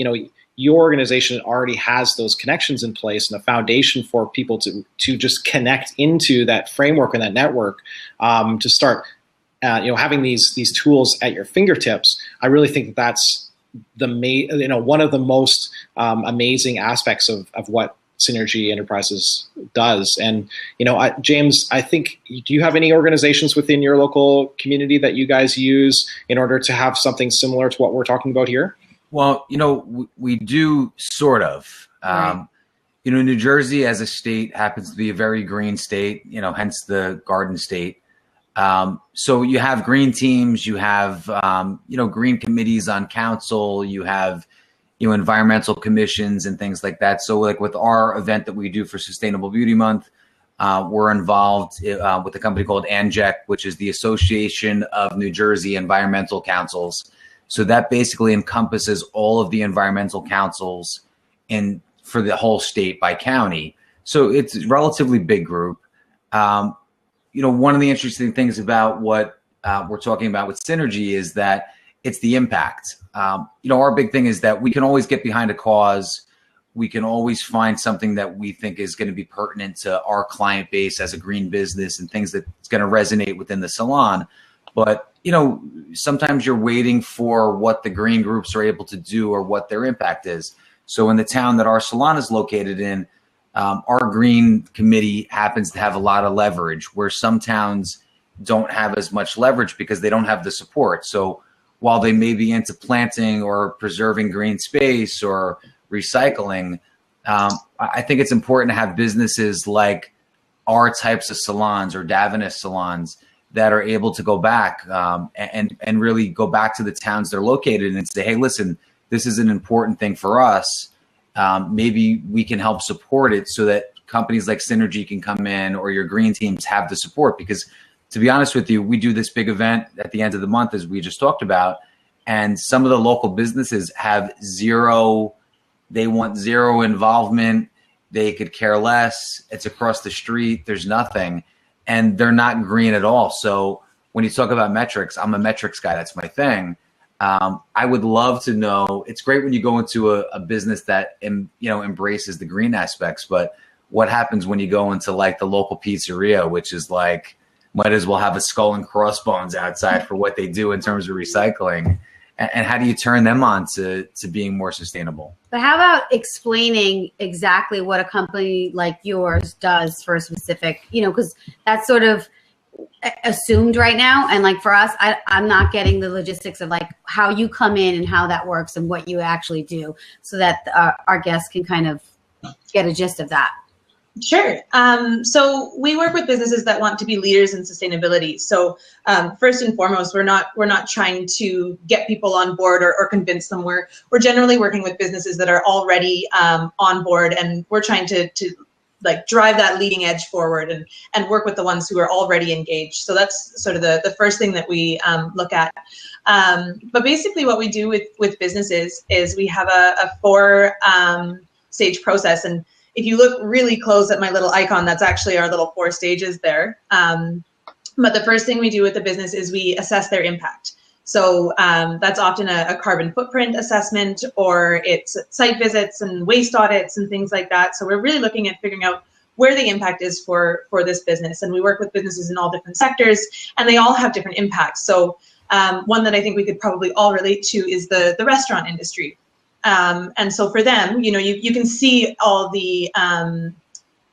Your organization already has those connections in place and a foundation for people to just connect into that framework and that network, to start, having these tools at your fingertips. I really think that's one of the most amazing aspects of what Synergy Enterprises does. And, James, I think, do you have any organizations within your local community that you guys use in order to have something similar to what we're talking about here? Well, we do sort of. Right. New Jersey as a state happens to be a very green state, hence the Garden State. So you have green teams, you have, green committees on council, you have, environmental commissions and things like that. So like with our event that we do for Sustainable Beauty Month, we're involved with a company called ANJEC, which is the Association of New Jersey Environmental Councils. So that basically encompasses all of the environmental councils for the whole state by county. So it's a relatively big group. One of the interesting things about what we're talking about with Synergy is that it's the impact. Our big thing is that we can always get behind a cause. We can always find something that we think is going to be pertinent to our client base as a green business and things that's going to resonate within the salon. But, sometimes you're waiting for what the green groups are able to do or what their impact is. So in the town that our salon is located in, our green committee happens to have a lot of leverage, where some towns don't have as much leverage because they don't have the support. So while they may be into planting or preserving green space or recycling, I think it's important to have businesses like our types of salons or Davenus salons that are able to go back and really go back to the towns they're located in and say, hey, listen, this is an important thing for us. Maybe we can help support it so that companies like Synergy can come in, or your green teams have the support. Because to be honest with you, we do this big event at the end of the month, as we just talked about, and some of the local businesses have they want zero involvement. They could care less. It's across the street. There's nothing. And they're not green at all. So when you talk about metrics, I'm a metrics guy. That's my thing. I would love to know. It's great when you go into a business that embraces the green aspects, but what happens when you go into like the local pizzeria, which is like might as well have a skull and crossbones outside for what they do in terms of recycling. And how do you turn them on to being more sustainable? But how about explaining exactly what a company like yours does for a specific, because that's sort of assumed right now. And like for us, I'm not getting the logistics of like how you come in and how that works and what you actually do, so that our guests can kind of get a gist of that. Sure. So we work with businesses that want to be leaders in sustainability. So first and foremost, we're not trying to get people on board or convince them. We're generally working with businesses that are already on board, and we're trying to like drive that leading edge forward and work with the ones who are already engaged. So that's sort of the first thing that we look at. But basically what we do with businesses is we have a 4 stage process. And if you look really close at my little icon, that's actually our little 4 stages there. But the first thing we do with the business is we assess their impact. So that's often a carbon footprint assessment, or it's site visits and waste audits and things like that. So we're really looking at figuring out where the impact is for this business. And we work with businesses in all different sectors, and they all have different impacts. So one that I think we could probably all relate to is the restaurant industry. And so for them, you can see all the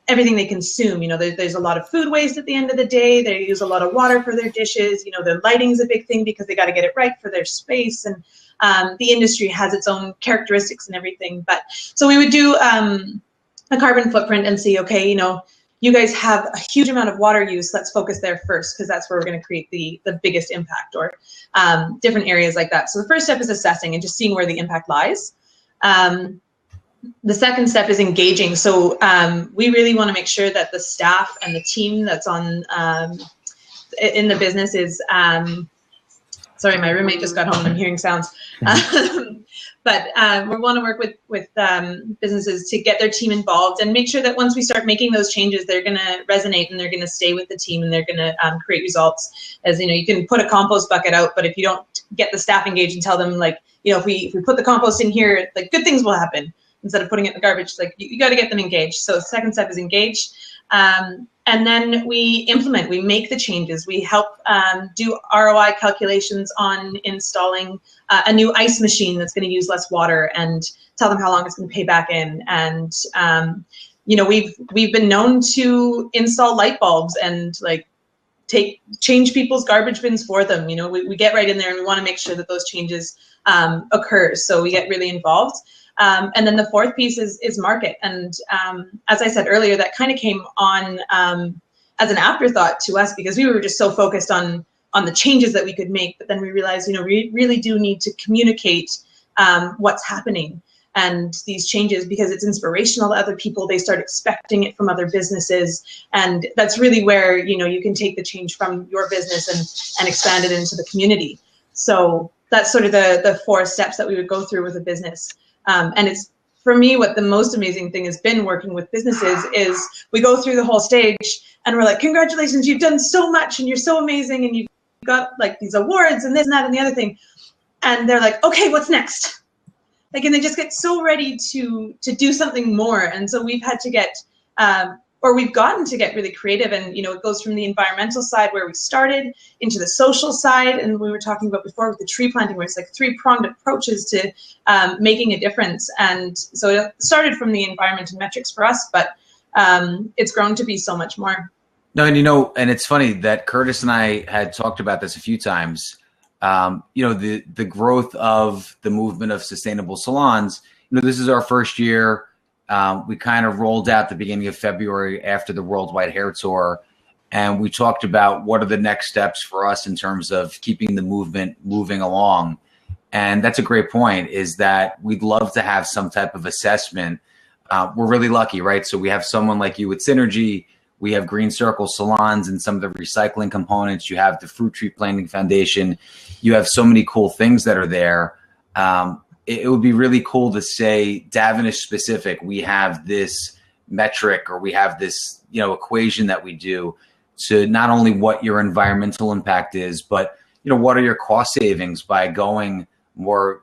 everything they consume. There's a lot of food waste at the end of the day. They use a lot of water for their dishes. Their lighting's a big thing because they got to get it right for their space. And the industry has its own characteristics and everything. But so we would do a carbon footprint and see, okay, you guys have a huge amount of water use. Let's focus there first, because that's where we're going to create the biggest impact, or different areas like that. So the first step is assessing and just seeing where the impact lies. The second step is engaging. So we really want to make sure that the staff and the team that's on in the business is, sorry, my roommate just got home and I'm hearing sounds. But we want to work with businesses to get their team involved and make sure that once we start making those changes, they're going to resonate and they're going to stay with the team and they're going to create results. As you can put a compost bucket out, but if you don't get the staff engaged and tell them, like, if we put the compost in here, like, good things will happen instead of putting it in the garbage. Like, you got to get them engaged. So the second step is engage. And then we implement, we make the changes. We help do ROI calculations on installing a new ice machine that's going to use less water, and tell them how long it's going to pay back in. And, we've been known to install light bulbs and like change people's garbage bins for them. We get right in there and we want to make sure that those changes occur. So we get really involved. And then the fourth piece is market. And as I said earlier, that kind of came on as an afterthought to us, because we were just so focused on the changes that we could make. But then we realized, we really do need to communicate what's happening and these changes, because it's inspirational to other people. They start expecting it from other businesses. And that's really where, you can take the change from your business and expand it into the community. So that's sort of the 4 steps that we would go through with a business. And it's, for me, what the most amazing thing has been working with businesses is we go through the whole stage and we're like, congratulations, you've done so much and you're so amazing and you've got like these awards and this and that and the other thing. And they're like, okay, what's next? Like, and they just get so ready to do something more. And so we've had to get, we've gotten to get really creative. And, it goes from the environmental side where we started into the social side. And we were talking about before with the tree planting, where it's like 3-pronged approaches to making a difference. And so it started from the environment and metrics for us, but it's grown to be so much more. No, and it's funny that Kurtis and I had talked about this a few times. The growth of the movement of sustainable salons. This is our first year. We kind of rolled out the beginning of February after the Worldwide Hair Tour, and we talked about what are the next steps for us in terms of keeping the movement moving along. And that's a great point, is that we'd love to have some type of assessment. We're really lucky, right? So we have someone like you with Synergy. We have Green Circle Salons and some of the recycling components. You have the Fruit Tree Planting Foundation. You have so many cool things that are there. It would be really cool to say, Davenish specific, we have this metric, or we have this, equation that we do to not only what your environmental impact is, but, what are your cost savings by going more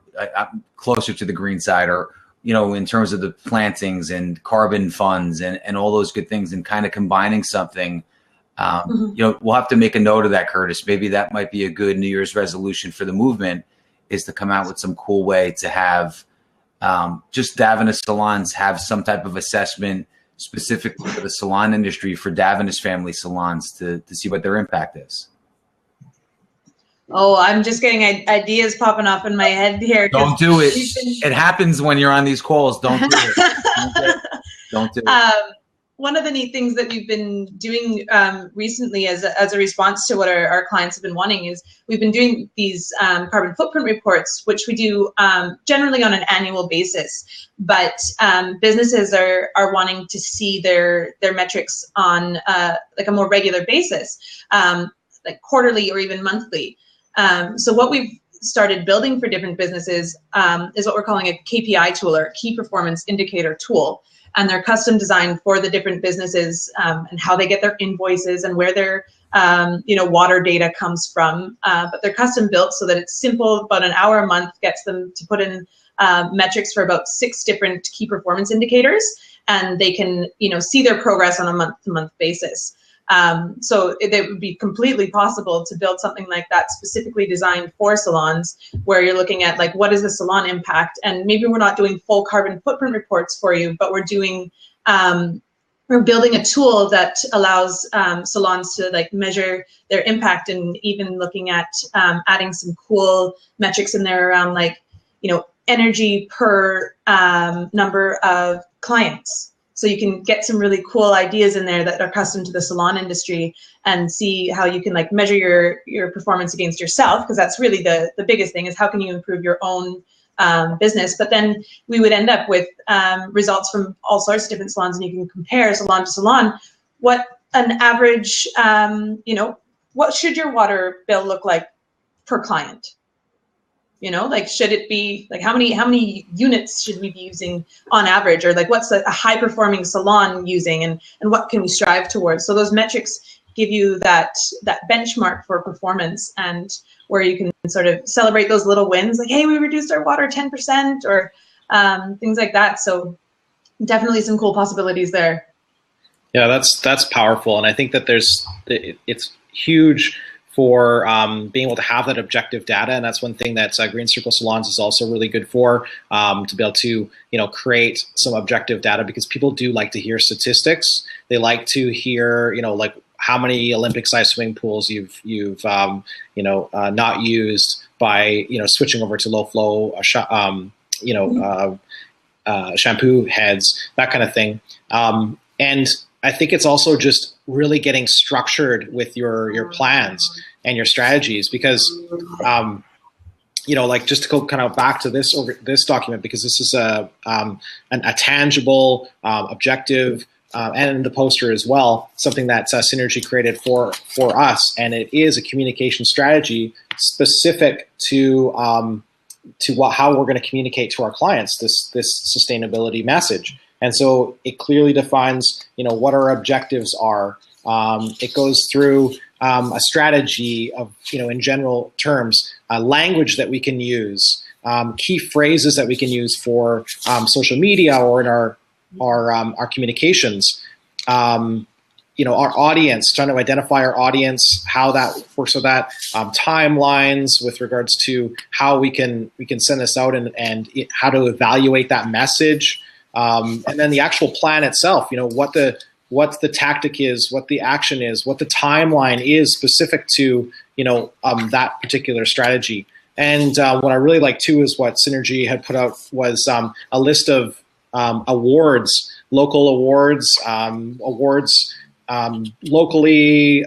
closer to the green side, or, in terms of the plantings and carbon funds and all those good things, and kind of combining something We'll have to make a note of that, Kurtis. Maybe that might be a good New Year's resolution for the movement, is to come out with some cool way to have just Davines salons have some type of assessment specifically for the salon industry, for Davines family salons, to see what their impact is. Oh, I'm just getting ideas popping up in my head here. Don't do it. It happens when you're on these calls. Don't do it. Don't do it. One of the neat things that we've been doing recently as a response to what our clients have been wanting is we've been doing these carbon footprint reports, which we do generally on an annual basis. But businesses are wanting to see their metrics on like a more regular basis, like quarterly or even monthly. So what we've started building for different businesses is what we're calling a KPI tool, or a key performance indicator tool. And they're custom designed for the different businesses and how they get their invoices and where their water data comes from. But they're custom built so that it's simple. About an hour a month gets them to put in metrics for about 6 different key performance indicators, and they can see their progress on a month-to-month basis. So it would be completely possible to build something like that specifically designed for salons, where you're looking at like, what is the salon impact? And maybe we're not doing full carbon footprint reports for you, but we're doing, we're building a tool that allows salons to like measure their impact, and even looking at adding some cool metrics in there around like, energy per number of clients. So you can get some really cool ideas in there that are custom to the salon industry, and see how you can like measure your performance against yourself, because that's really the biggest thing, is how can you improve your own business. But then we would end up with results from all sorts of different salons, and you can compare salon to salon what an average, what should your water bill look like per client? Like, should it be like, how many units should we be using on average, or like what's a high performing salon using, and what can we strive towards? So those metrics give you that benchmark for performance, and where you can sort of celebrate those little wins, like, hey, we reduced our water 10%, or things like that. So definitely some cool possibilities there. Yeah, that's powerful, and I think that it's huge for being able to have that objective data, and that's one thing that Green Circle Salons is also really good for, to be able to create some objective data, because people do like to hear statistics. They like to hear like how many Olympic-sized swimming pools you've not used by switching over to low flow shampoo heads, that kind of thing. And I think it's also just really getting structured with your plans and your strategies, because like, just to go kind of back to this document, because this is a tangible objective, and the poster as well, something that Synergy created for us, and it is a communication strategy specific to how we're going to communicate to our clients this sustainability message. And so it clearly defines, what our objectives are. It goes through a strategy of, in general terms, language that we can use, key phrases that we can use for social media or in our communications. Our audience, trying to identify our audience, how that works with that, timelines with regards to how we can send this out, and how to evaluate that message. And then the actual plan itself, what the tactic is, what the action is, what the timeline is specific to, that particular strategy. And what I really like too is what Synergy had put out was a list of awards, local awards, locally,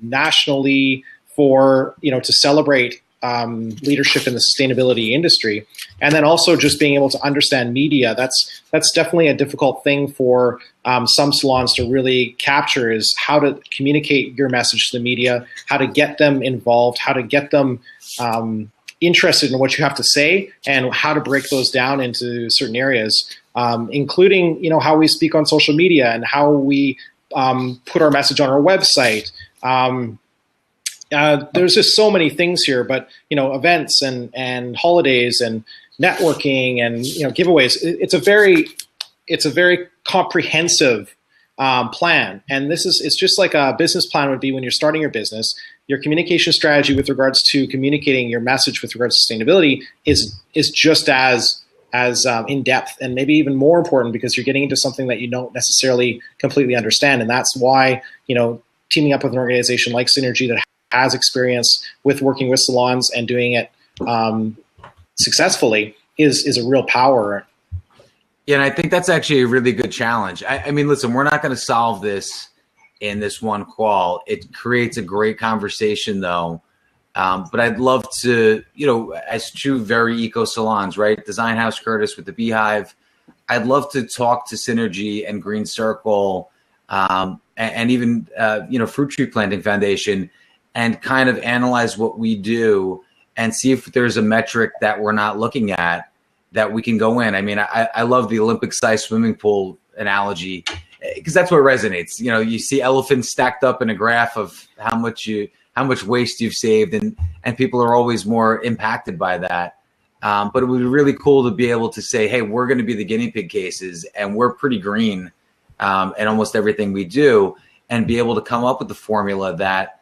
nationally, for, to celebrate leadership in the sustainability industry. And then also just being able to understand media. That's definitely a difficult thing for some salons to really capture, is how to communicate your message to the media, how to get them involved, how to get them interested in what you have to say, and how to break those down into certain areas, including, how we speak on social media and how we put our message on our website. There's just so many things here, but events and holidays and networking and giveaways. It's a very comprehensive plan. And it's just like a business plan would be when you're starting your business. Your communication strategy with regards to communicating your message with regards to sustainability is just as in depth, and maybe even more important, because you're getting into something that you don't necessarily completely understand. And that's why, teaming up with an organization like Synergy that has experience with working with salons and doing it successfully is a real power. Yeah, and I think that's actually a really good challenge. I mean, listen, we're not going to solve this in this one call. It creates a great conversation, though. But I'd love to, as two very eco salons, right? Design House Kurtis with the Beehive. I'd love to talk to Synergy and Green Circle, and even, Fruit Tree Planting Foundation, and kind of analyze what we do and see if there's a metric that we're not looking at that we can go in. I mean, I love the Olympic-sized swimming pool analogy, because that's what resonates. You see elephants stacked up in a graph of how much waste you've saved, and people are always more impacted by that. But it would be really cool to be able to say, hey, we're going to be the guinea pig cases, and we're pretty green in almost everything we do, and be able to come up with the formula that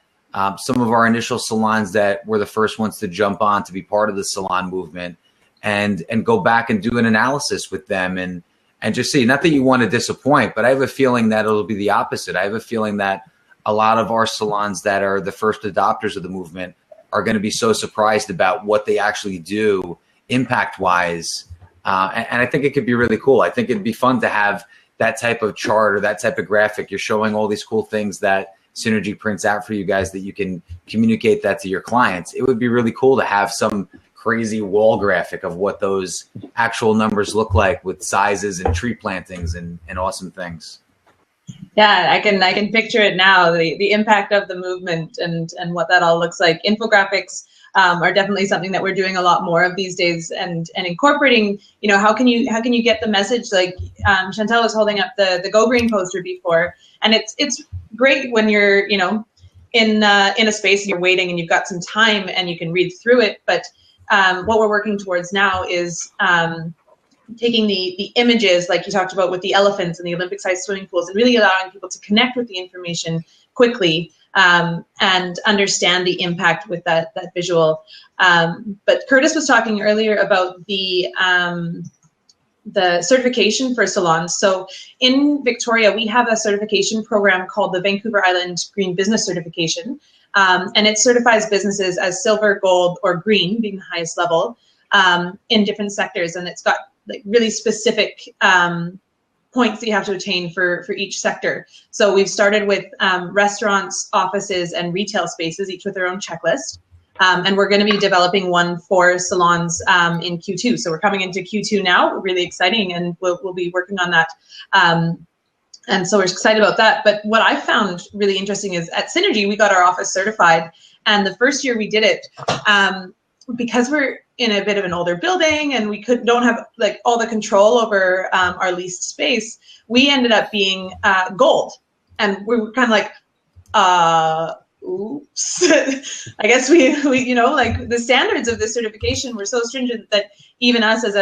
some of our initial salons that were the first ones to jump on to be part of the salon movement, and go back and do an analysis with them and just see. Not that you want to disappoint, but I have a feeling that it'll be the opposite. I have a feeling that a lot of our salons that are the first adopters of the movement are going to be so surprised about what they actually do impact-wise. And I think it could be really cool. I think it'd be fun to have that type of chart or that type of graphic. You're showing all these cool things that Synergy prints out for you guys that you can communicate that to your clients. It would be really cool to have some crazy wall graphic of what those actual numbers look like with sizes and tree plantings and awesome things. Yeah, I can picture it now, the impact of the movement and what that all looks like. Infographics are definitely something that we're doing a lot more of these days, and incorporating, how can you get the message? Like Chantelle was holding up the Go Green poster before, and it's great when you're, in a space and you're waiting and you've got some time and you can read through it. But what we're working towards now is taking the images, like you talked about with the elephants and the Olympic-sized swimming pools, and really allowing people to connect with the information quickly and understand the impact with that visual. But Kurtis was talking earlier about the certification for salons. So in Victoria, we have a certification program called the Vancouver Island Green Business Certification. And it certifies businesses as silver, gold, or green, being the highest level, in different sectors. And it's got like really specific points that you have to attain for each sector. So we've started with restaurants, offices, and retail spaces, each with their own checklist. And we're going to be developing one for salons in Q2. So we're coming into Q2 now. Really exciting, and we'll be working on that. And so we're excited about that. But what I found really interesting is at Synergy, we got our office certified. And the first year we did it, because we're in a bit of an older building and we don't have like all the control over our leased space, we ended up being gold. And we were kind of like, oops. I guess we like the standards of this certification were so stringent that even us as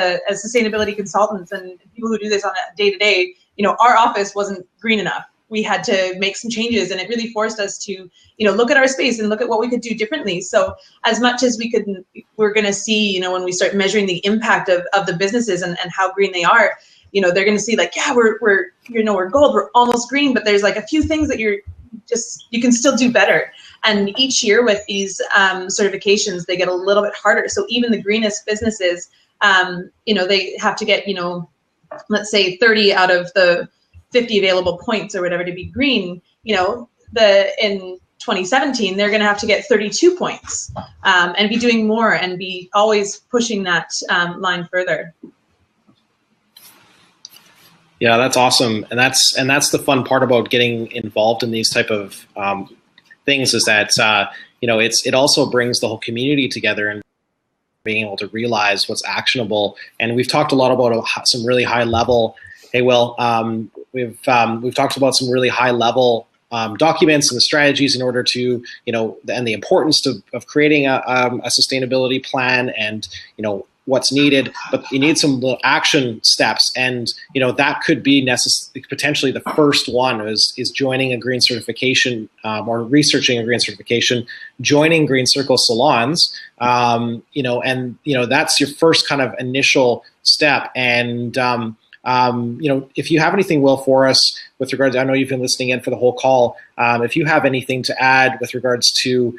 sustainability consultants and people who do this on a day-to-day, our office wasn't green enough. We had to make some changes, and it really forced us to, look at our space and look at what we could do differently. So as much as we're going to see, when we start measuring the impact of the businesses and how green they are, they're going to see like, yeah, we're gold, we're almost green, but there's like a few things that you can still do better. And each year with these certifications, they get a little bit harder. So even the greenest businesses, they have to get, let's say 30 out of the 50 available points or whatever to be green. In 2017, they're going to have to get 32 points and be doing more and be always pushing that line further. Yeah, that's awesome, and that's the fun part about getting involved in these type of things is that it also brings the whole community together and being able to realize what's actionable. And we've talked a lot about some really high level. Hey, Will, we've talked about some really high level documents and the strategies in order to and the importance of creating a sustainability plan and what's needed, but you need some little action steps. And, that could be potentially the first one is joining a green certification or researching a green certification, joining Green Circle Salons, that's your first kind of initial step. And, if you have anything, Will, for us with regards, I know you've been listening in for the whole call. If you have anything to add with regards to,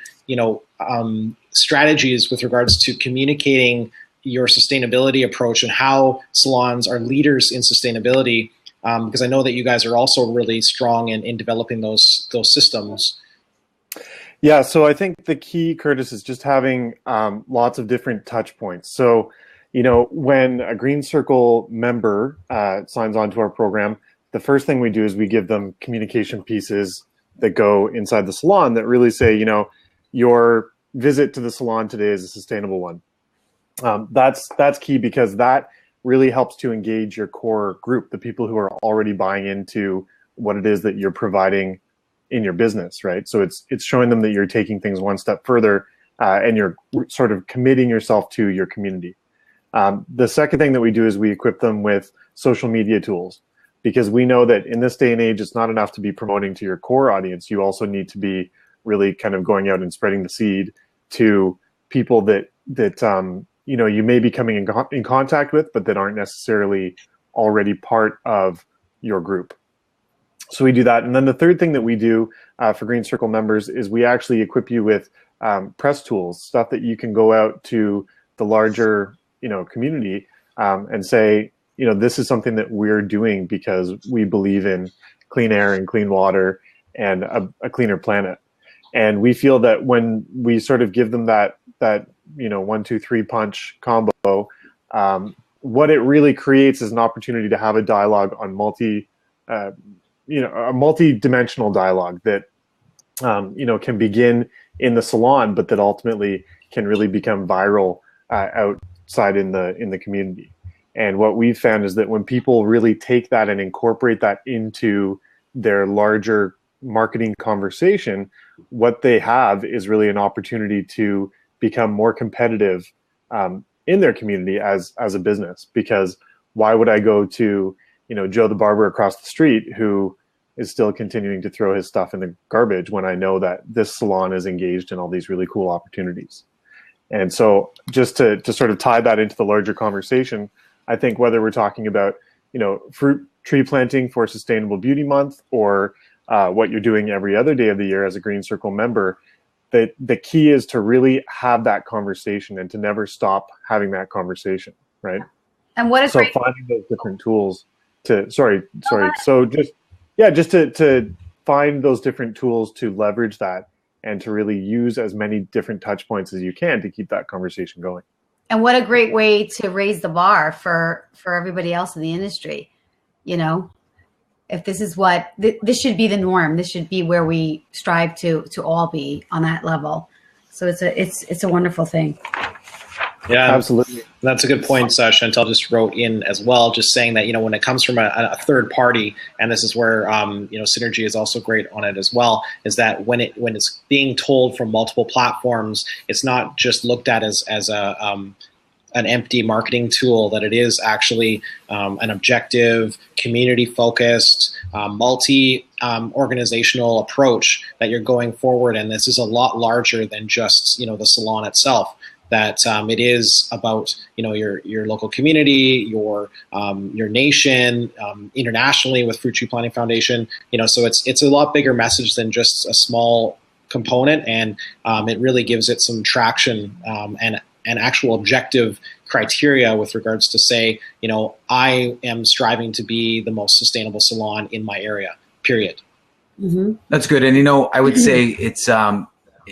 strategies with regards to communicating your sustainability approach and how salons are leaders in sustainability, because I know that you guys are also really strong in developing those systems. Yeah, so I think the key, Kurtis, is just having lots of different touch points. So, when a Green Circle member signs on to our program, the first thing we do is we give them communication pieces that go inside the salon that really say, your visit to the salon today is a sustainable one. That's key, because that really helps to engage your core group, the people who are already buying into what it is that you're providing in your business, right? So it's showing them that you're taking things one step further and you're sort of committing yourself to your community. The second thing that we do is we equip them with social media tools, because we know that in this day and age, it's not enough to be promoting to your core audience. You also need to be really kind of going out and spreading the seed to people that you may be coming in contact with, but that aren't necessarily already part of your group. So we do that. And then the third thing that we do for Green Circle members is we actually equip you with press tools, stuff that you can go out to the larger community and say, this is something that we're doing because we believe in clean air and clean water and a cleaner planet. And we feel that when we sort of give them that 1, 2, 3 punch combo, what it really creates is an opportunity to have a dialogue on a multi-dimensional dialogue that can begin in the salon, but that ultimately can really become viral outside in the community. And what we've found is that when people really take that and incorporate that into their larger marketing conversation, what they have is really an opportunity to become more competitive in their community as a business. Because why would I go to Joe the barber across the street who is still continuing to throw his stuff in the garbage when I know that this salon is engaged in all these really cool opportunities? And so just to sort of tie that into the larger conversation, I think whether we're talking about fruit tree planting for Sustainable Beauty Month or what you're doing every other day of the year as a Green Circle member, that the key is to really have that conversation and to never stop having that conversation, right? And what is so finding those different tools to just to find those different tools to leverage that and to really use as many different touch points as you can to keep that conversation going. And what a great way to raise the bar for everybody else in the industry. If this is what this should be the norm, this should be where we strive to all be on that level. So it's a wonderful thing. Yeah, absolutely. That's a good point. Chantelle just wrote in as well, just saying that when it comes from a third party, and this is where Synergy is also great on it as well, is that when it's being told from multiple platforms, it's not just looked at as an empty marketing tool, that it is actually an objective, community-focused, multi-organizational approach that you're going forward. And this is a lot larger than just the salon itself. That it is about your local community, your nation, internationally with Fruit Tree Planting Foundation. So it's a lot bigger message than just a small component, and it really gives it some traction and actual objective criteria with regards to say, I am striving to be the most sustainable salon in my area. Period. Mm-hmm. That's good, and I would say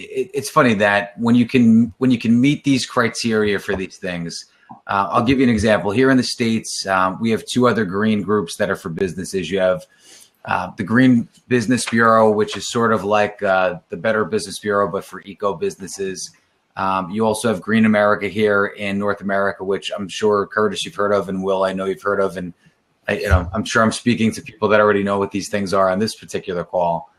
it's funny that when you can meet these criteria for these things. I'll give you an example. Here in the States, we have 2 other green groups that are for businesses. You have the Green Business Bureau, which is sort of like the Better Business Bureau, but for eco businesses. You also have Green America here in North America, which I'm sure, Kurtis, you've heard of, and Will, I know you've heard of. And I'm sure I'm speaking to people that already know what these things are on this particular call.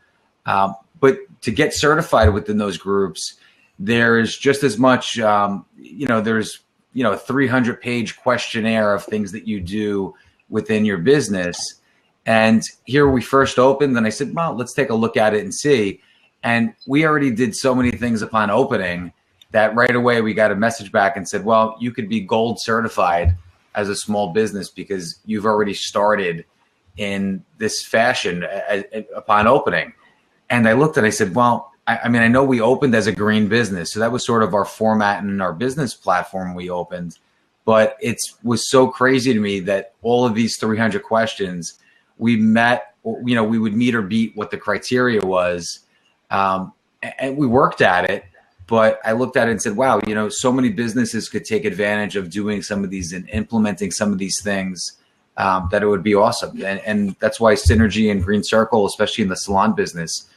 But to get certified within those groups, there's just as much, there's a 300-page questionnaire of things that you do within your business. And here we first opened, and I said, well, let's take a look at it and see. And we already did so many things upon opening that right away we got a message back and said, well, you could be gold certified as a small business because you've already started in this fashion upon opening. And I looked and I said, well, I mean, I know we opened as a green business, so that was sort of our format and our business platform we opened. But it was so crazy to me that all of these 300 questions we met, we would meet or beat what the criteria was. And we worked at it. But I looked at it and said, wow, so many businesses could take advantage of doing some of these and implementing some of these things that it would be awesome. And that's why Synergy and Green Circle, especially in the salon business,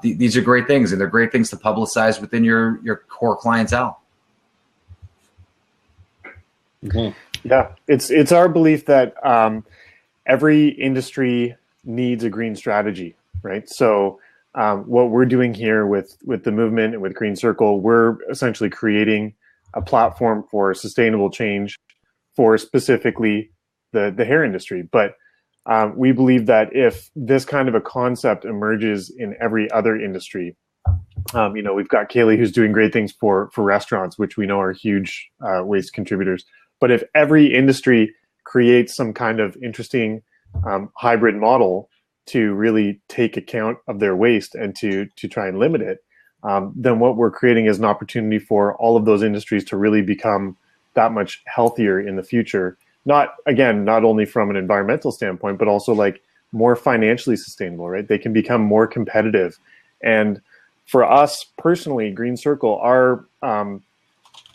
these are great things, and they're great things to publicize within your core clientele. Mm-hmm. Yeah, it's our belief that every industry needs a green strategy, right? So what we're doing here with the movement and with Green Circle, we're essentially creating a platform for sustainable change for specifically the hair industry. But we believe that if this kind of a concept emerges in every other industry, we've got Kaylee who's doing great things for restaurants, which we know are huge waste contributors. But if every industry creates some kind of interesting hybrid model to really take account of their waste and to try and limit it, then what we're creating is an opportunity for all of those industries to really become that much healthier in the future. Not only from an environmental standpoint, but also like more financially sustainable, right? They can become more competitive. And for us personally, Green Circle, our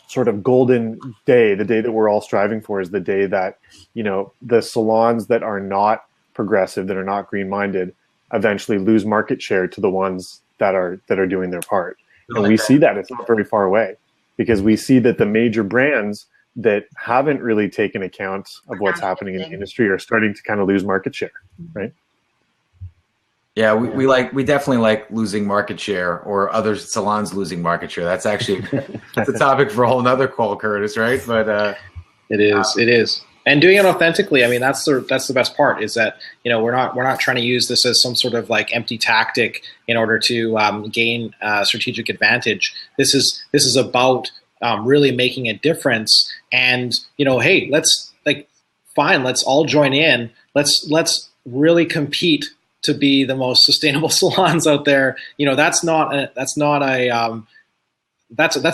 sort of golden day, the day that we're all striving for, is the day that, the salons that are not progressive, that are not green-minded, eventually lose market share to the ones that are doing their part. And we see that it's not very far away, because we see that the major brands that haven't really taken account of what's happening in the industry are starting to kind of lose market share, right? Yeah, we definitely like losing market share, or other salons losing market share. That's actually that's a topic for a whole nother call, Kurtis, right? But it is. And doing it authentically, I mean, that's the best part, is that, we're not trying to use this as some sort of like empty tactic in order to gain strategic advantage. This is about really making a difference. And, hey, let's all join in. Let's really compete to be the most sustainable salons out there. That's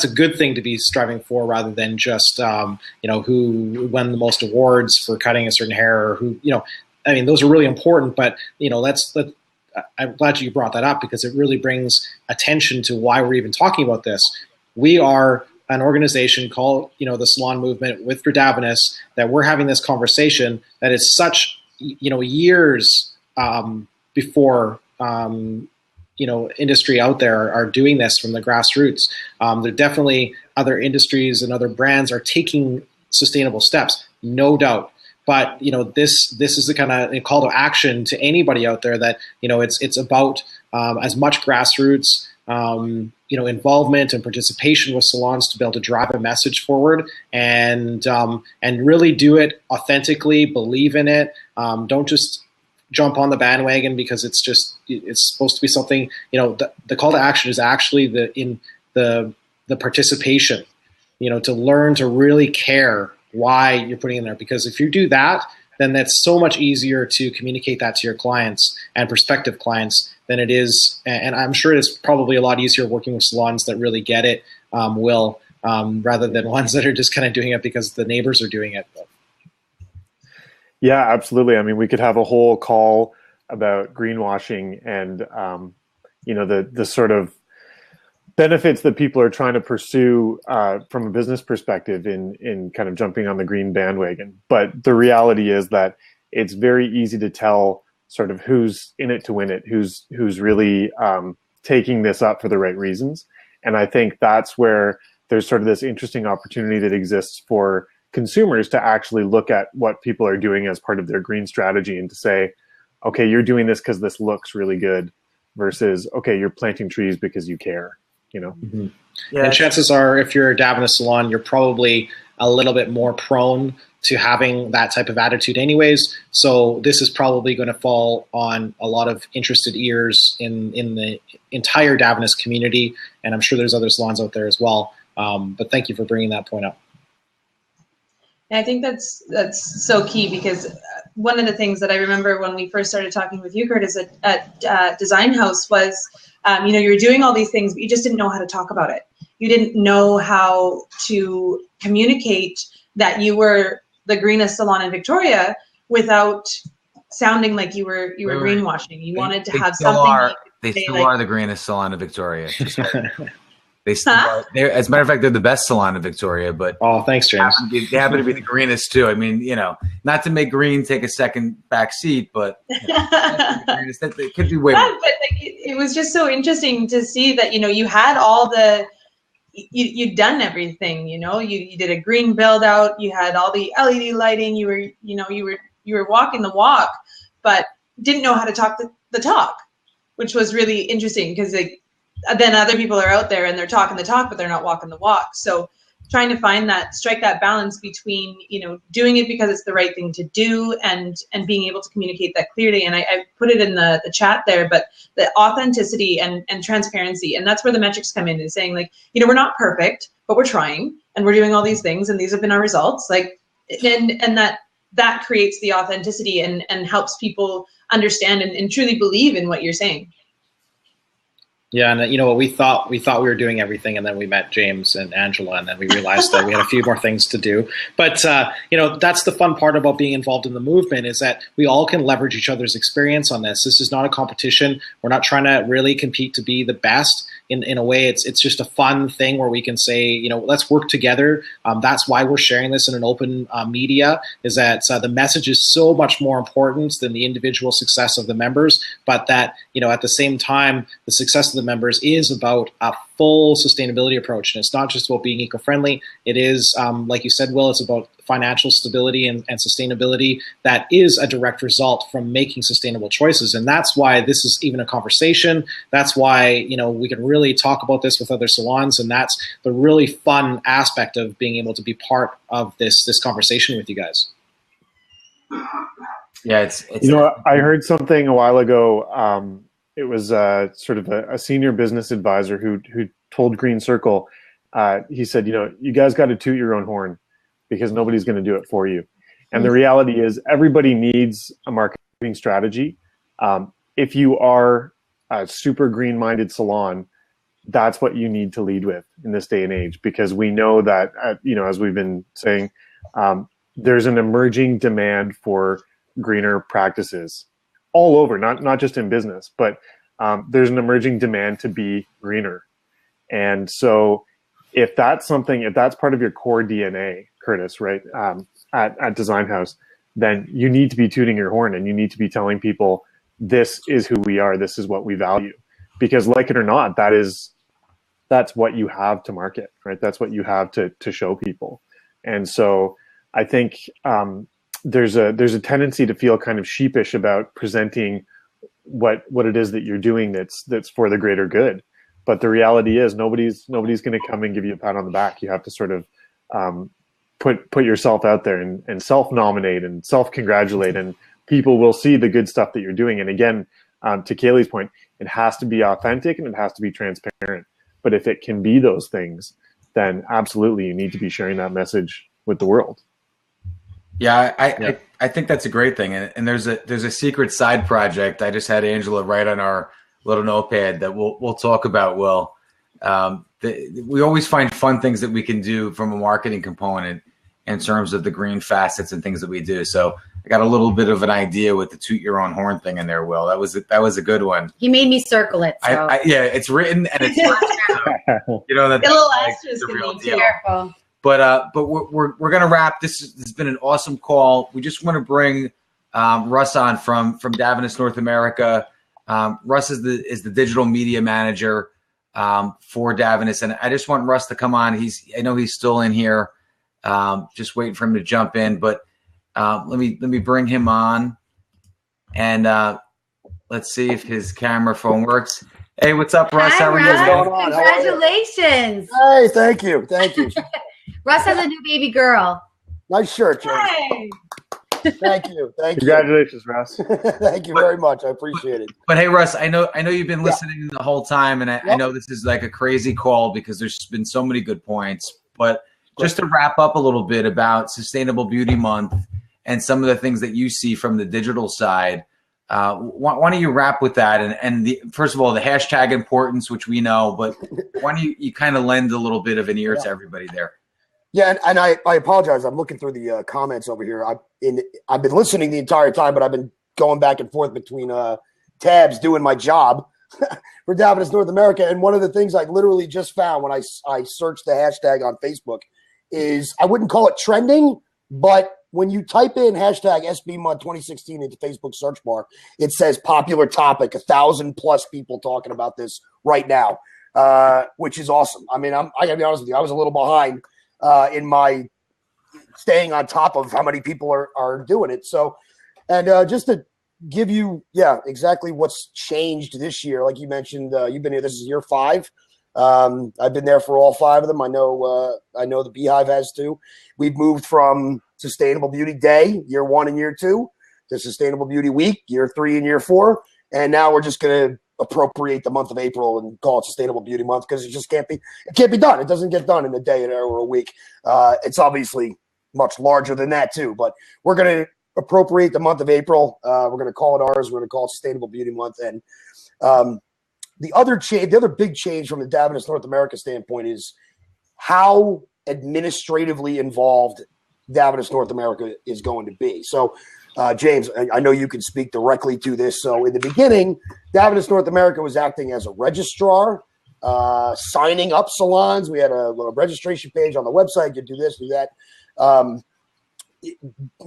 a good thing to be striving for, rather than just who won the most awards for cutting a certain hair, or who, I mean, those are really important, but I'm glad you brought that up, because it really brings attention to why we're even talking about this. We are an organization called, the Salon Movement with Gradavinus, that we're having this conversation that is such, years before industry out there are doing this from the grassroots. There are definitely other industries and other brands are taking sustainable steps, no doubt. But this is the kind of call to action to anybody out there that it's about as much grassroots involvement and participation with salons to be able to drive a message forward and really do it authentically, believe in it. Don't just jump on the bandwagon because it's supposed to be something, the call to action is actually the participation, to learn to really care why you're putting in there. Because if you do that, then that's so much easier to communicate that to your clients and prospective clients than it is. And I'm sure it's probably a lot easier working with salons that really get it, rather than ones that are just kind of doing it because the neighbors are doing it. Yeah, absolutely. I mean, we could have a whole call about greenwashing and, the sort of benefits that people are trying to pursue from a business perspective in kind of jumping on the green bandwagon. But the reality is that it's very easy to tell sort of who's in it to win it, who's really taking this up for the right reasons. And I think that's where there's sort of this interesting opportunity that exists for consumers to actually look at what people are doing as part of their green strategy and to say, okay, you're doing this because this looks really good, versus, okay, you're planting trees because you care, Mm-hmm. Yeah. And chances are, if you're a Davenant salon, you're probably a little bit more prone to having that type of attitude anyways. So this is probably going to fall on a lot of interested ears in the entire Davines community. And I'm sure there's other salons out there as well. But thank you for bringing that point up. And I think that's so key, because one of the things that I remember when we first started talking with you, Kurtis, at Design House was, you were doing all these things, but you just didn't know how to talk about it. You didn't know how to communicate that you were the greenest salon in Victoria without sounding like you were greenwashing. You wanted to have something. They still are the greenest salon in Victoria. They still are. As a matter of fact, they're the best salon in Victoria. But oh, thanks, James. They happen to be the greenest too. I mean, not to make green take a second back seat, but it could be way. But it was just so interesting to see that you had all the. You'd done everything, you did a green build out, you had all the LED lighting, you were walking the walk, but didn't know how to talk the talk, which was really interesting, because then other people are out there and they're talking the talk, but they're not walking the walk. So trying to strike that balance between, doing it because it's the right thing to do and being able to communicate that clearly. And I put it in the chat there, but the authenticity and transparency, and that's where the metrics come in, is saying like, we're not perfect, but we're trying and we're doing all these things and these have been our results. Like, and that creates the authenticity and helps people understand and truly believe in what you're saying. Yeah, and we thought we were doing everything, and then we met James and Angela, and then we realized that we had a few more things to do. But that's the fun part about being involved in the movement, is that we all can leverage each other's experience on this. This is not a competition. We're not trying to really compete to be the best. In a way, it's just a fun thing where we can say, let's work together. That's why we're sharing this in an open media, is that the message is so much more important than the individual success of the members, but that, at the same time, the success of the members is about a full sustainability approach. And it's not just about being eco-friendly. It is, like you said, Will, it's about financial stability and sustainability that is a direct result from making sustainable choices. And that's why this is even a conversation. That's why, we can really talk about this with other salons. And that's the really fun aspect of being able to be part of this conversation with you guys. Yeah, it's I heard something a while ago. It was sort of a senior business advisor who told Green Circle, he said, you guys got to toot your own horn, because nobody's going to do it for you. And the reality is everybody needs a marketing strategy. If you are a super green-minded salon, that's what you need to lead with in this day and age, because we know that, as we've been saying, there's an emerging demand for greener practices all over, not just in business, but there's an emerging demand to be greener. And so if that's part of your core DNA, Kurtis, right, at Design House, then you need to be tooting your horn and you need to be telling people, this is who we are, this is what we value. Because like it or not, that's what you have to market, right? That's what you have to show people. And so I think there's a tendency to feel kind of sheepish about presenting what it is that you're doing that's for the greater good. But the reality is nobody's going to come and give you a pat on the back. You have to sort of put yourself out there and self-nominate and self-congratulate, and people will see the good stuff that you're doing. And again, to Kaylee's point, it has to be authentic and it has to be transparent. But if it can be those things, then absolutely you need to be sharing that message with the world. Yeah, I think that's a great thing. And there's a secret side project I just had Angela write on our little notepad that we'll talk about, Will. We always find fun things that we can do from a marketing component in terms of the green facets and things that we do. So I got a little bit of an idea with the toot your own horn thing in there, Will. That was a good one. He made me circle it. So. Yeah, it's written and it's so, that's a little like asterisk the real in deal. Careful. But we're gonna wrap. This has been an awesome call. We just want to bring Russ on from Davines North America. Russ is the digital media manager for Davines, and I just want Russ to come on. I know he's still in here, just waiting for him to jump in. But let me bring him on, and let's see if his camera phone works. Hey, what's up, Russ? Hi, How are you? Russ. What's going on? Congratulations. Hey, thank you. Russ has a new baby girl. Nice shirt, James. Hey. Thank you. Congratulations, Russ. Thank you very much. I appreciate it. But hey, Russ, I know you've been listening the whole time, and I know this is like a crazy call because there's been so many good points. But just to wrap up a little bit about Sustainable Beauty Month and some of the things that you see from the digital side, why don't you wrap with that? And first of all, the hashtag importance, which we know, but why don't you kind of lend a little bit of an ear to everybody there? Yeah, and I apologize. I'm looking through the comments over here. I've been listening the entire time, but I've been going back and forth between tabs doing my job for Davenport, North America. And one of the things I literally just found when I searched the hashtag on Facebook is, I wouldn't call it trending, but when you type in hashtag SB Month 2016 into Facebook search bar, it says popular topic, 1,000+ people talking about this right now, which is awesome. I mean, I gotta be honest with you, I was a little behind in my staying on top of how many people are doing it. So, and just to give you, exactly what's changed this year. Like you mentioned, you've been here, this is year 5. I've been there for all 5 of them. I know the Beehive has too. We've moved from Sustainable Beauty Day, year 1 and year 2, to Sustainable Beauty Week, year 3 and year 4. And now we're just going to appropriate the month of April and call it Sustainable Beauty Month, because it just can't be done. It doesn't get done in a day or a week. It's obviously much larger than that too, but we're going to appropriate the month of April. We're going to call it ours. We're going to call it Sustainable Beauty Month. And the other big change from the Davenport North America standpoint is how administratively involved Davenport North America is going to be. So, James, I know you can speak directly to this. So in the beginning, Davenport North America was acting as a registrar, signing up salons. We had a little registration page on the website. You do this, do that.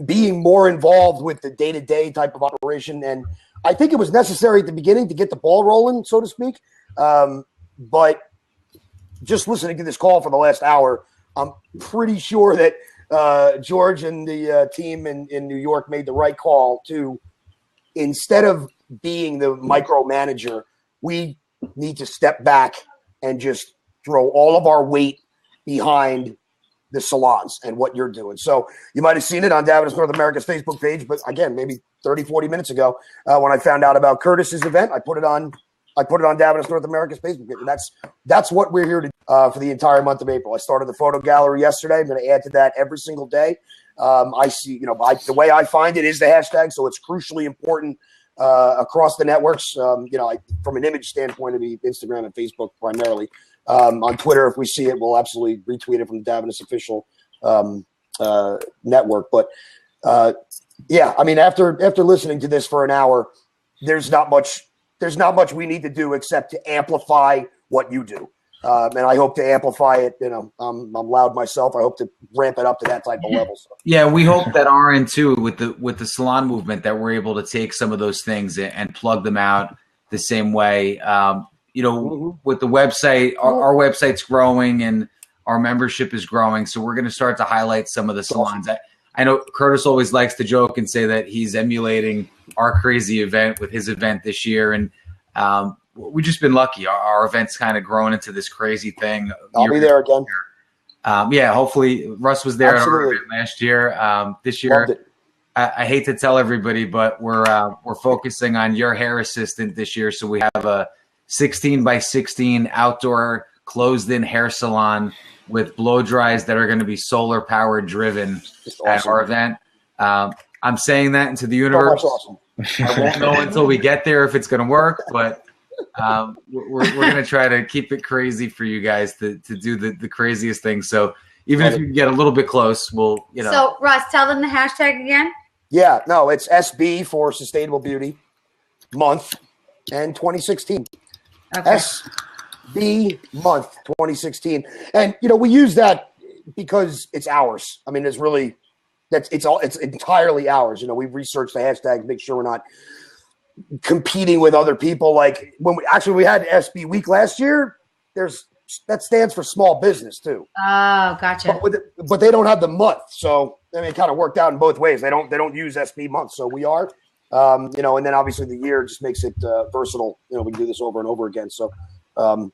Being more involved with the day-to-day type of operation. And I think it was necessary at the beginning to get the ball rolling, so to speak. But just listening to this call for the last hour, I'm pretty sure that George and the team in New York made the right call to, instead of being the micromanager, we need to step back and just throw all of our weight behind the salons and what you're doing. So you might have seen it on Davenport North America's Facebook page, but again, maybe 30, 40 minutes ago, when I found out about Kurtis's event, I put it on Davenport North America's Facebook page. And that's what we're here to for the entire month of April. I started the photo gallery yesterday. I'm going to add to that every single day. I see, the way I find it is the hashtag, so it's crucially important across the networks. From an image standpoint, it'd be Instagram and Facebook primarily. On Twitter, if we see it, we'll absolutely retweet it from the Davenport official network. But after listening to this for an hour, there's not much we need to do except to amplify what you do. And I hope to amplify it. I'm loud myself. I hope to ramp it up to that type of level. So. Yeah, we hope that our end too, with the salon movement, that we're able to take some of those things and plug them out the same way. With the website, our website's growing and our membership is growing. So we're going to start to highlight some of the salons. I know Kurtis always likes to joke and say that he's emulating our crazy event with his event this year. And we've just been lucky. Our event's kind of grown into this crazy thing. I'll be there again. Hopefully Russ was there at our event last year. This year, I hate to tell everybody, but we're focusing on your hair assistant this year. So we have a 16 by 16 outdoor closed-in hair salon with blow dries that are going to be solar powered driven at our event. I'm saying that into the universe. Awesome. I won't know until we get there if it's going to work, but we're going to try to keep it crazy for you guys to do the craziest things. So even if you can get a little bit close, we'll. So Russ, tell them the hashtag again. Yeah, no, it's SB for Sustainable Beauty Month and 2016. Okay. SB Month 2016, and we use that because it's ours. I mean, it's entirely ours. We've researched the hashtag, make sure we're not competing with other people. Like when we had SB Week last year, that stands for small business too. Oh, gotcha. But they don't have the month, so it kind of worked out in both ways. They don't use SB Month, so we are. And then obviously the year just makes it versatile. We can do this over and over again. So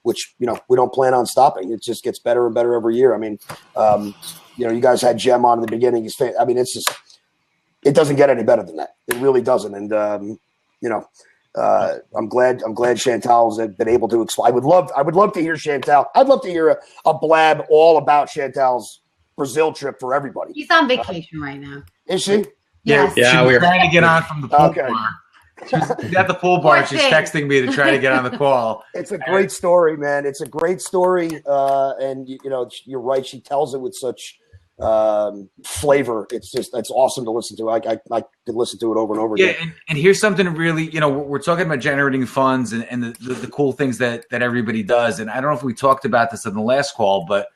which, you know, we don't plan on stopping. It just gets better and better every year. I mean, you know, you guys had Jem on in the beginning. I mean, it's just, it doesn't get any better than that. It really doesn't. And, you know, I'm glad Chantelle's been able to explain. I would love to hear Chantelle. I'd love to hear a blab all about Chantelle's Brazil trip for everybody. He's on vacation right now. Is she? Yes. Yeah, we're trying to get on from the pool Okay. bar. She's at the pool bar. She's texting me to try to get on the call. It's a great story, man. It's a great story, and you know, you're right. She tells it with such flavor. It's awesome to listen to. I could listen to it over and over again. Yeah, and here's something really, you know, we're talking about generating funds and the cool things that everybody does. And I don't know if we talked about this in the last call, but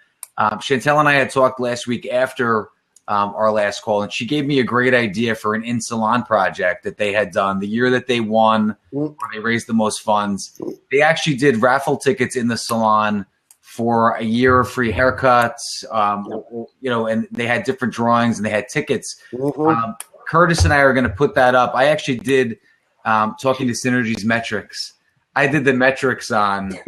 Chantelle and I had talked last week after our last call, and she gave me a great idea for an in-salon project that they had done the year that they won, where they raised the most funds. They actually did raffle tickets in the salon for a year of free haircuts, you know, and they had different drawings and they had tickets. Kurtis and I are going to put that up. I actually did, talking to Synergy's metrics, I did the metrics on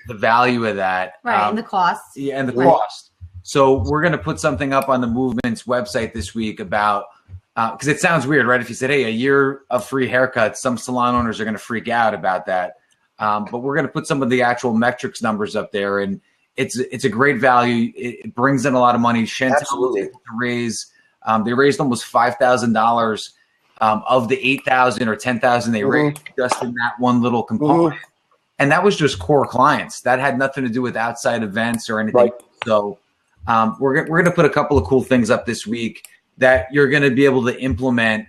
the value of that. Right, and the cost. Yeah, and the cost. So we're going to put something up on the movement's website this week about, because it sounds weird, right? If you said, hey, a year of free haircuts, some salon owners are going to freak out about that. But we're going to put some of the actual metrics numbers up there, and it's a great value. It brings in a lot of money. Chantelle was able to raise, they raised almost $5,000 of the 8,000 or 10,000 they raised just in that one little component. And that was just core clients. That had nothing to do with outside events or anything. Right. So we're going to put a couple of cool things up this week that you're going to be able to implement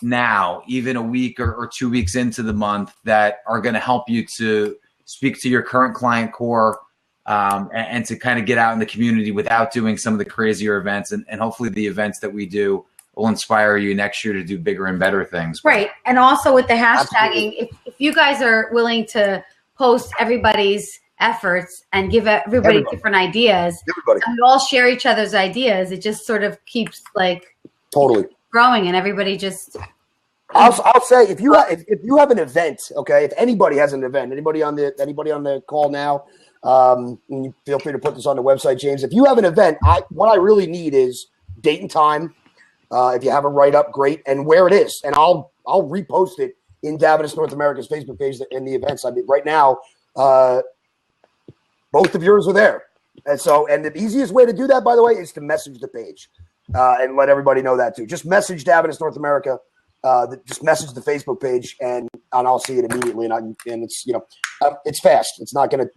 now, even a week or 2 weeks into the month, that are going to help you to speak to your current client core and to kind of get out in the community without doing some of the crazier events. And hopefully the events that we do will inspire you next year to do bigger and better things. Right. And also with the hashtagging, if you guys are willing to post everybody's efforts and give everybody different ideas, and we all share each other's ideas, it just sort of keeps like growing, and everybody just. I'll say if you have an event, okay, if anybody has an event, anybody on the call now, feel free to put this on the website, James. If you have an event, what I really need is date and time. If you have a write up, great, and where it is, and I'll repost it in Davidoff North America's Facebook page in the events. I mean, right now, both of yours are there, and the easiest way to do that, by the way, is to message the page and let everybody know that too. Just message Davidoff North America. Just message the Facebook page, and I'll see it immediately. And it's, you know, it's fast. It's not gonna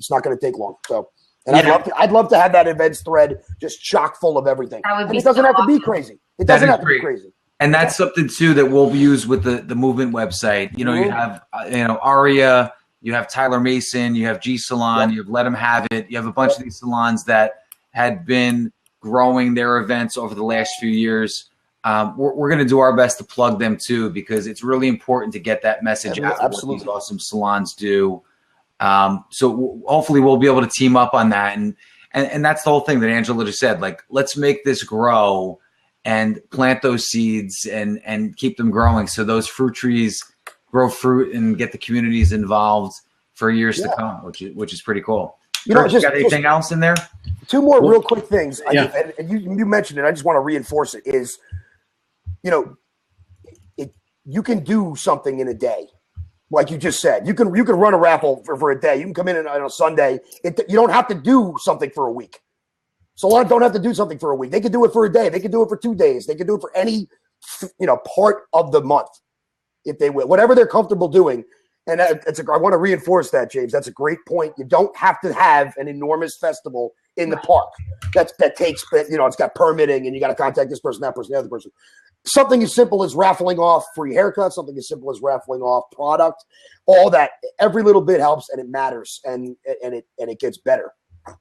take long. So, and I'd love to have that events thread just chock full of everything. It doesn't have to be crazy. It doesn't have to be crazy. And that's something too that we'll use with the movement website. You know, you have Aria, you have Tyler Mason, you have G Salon, you have Let 'Em Have It. You have a bunch of these salons that had been growing their events over the last few years. We're going to do our best to plug them too, because it's really important to get that message out. Absolutely, what these awesome salons do. So hopefully we'll be able to team up on that, and that's the whole thing that Angela just said. Like, let's make this grow and plant those seeds and keep them growing, so those fruit trees grow fruit and get the communities involved for years to come, which is pretty cool. You know, got anything else in there? Two more real quick things. And you mentioned it. I just want to reinforce it. Is, you know, you can do something in a day, like you just said. You can run a raffle for a day. You can come in on a Sunday. You don't have to do something for a week. Salons don't have to do something for a week. They can do it for a day. They can do it for 2 days. They can do it for any, part of the month, if they will, whatever they're comfortable doing. And I want to reinforce that, James. That's a great point. You don't have to have an enormous festival in the park. That takes, it's got permitting, and you got to contact this person, that person, the other person. Something as simple as raffling off free haircuts, something as simple as raffling off product, all that, every little bit helps, and it matters, and it gets better,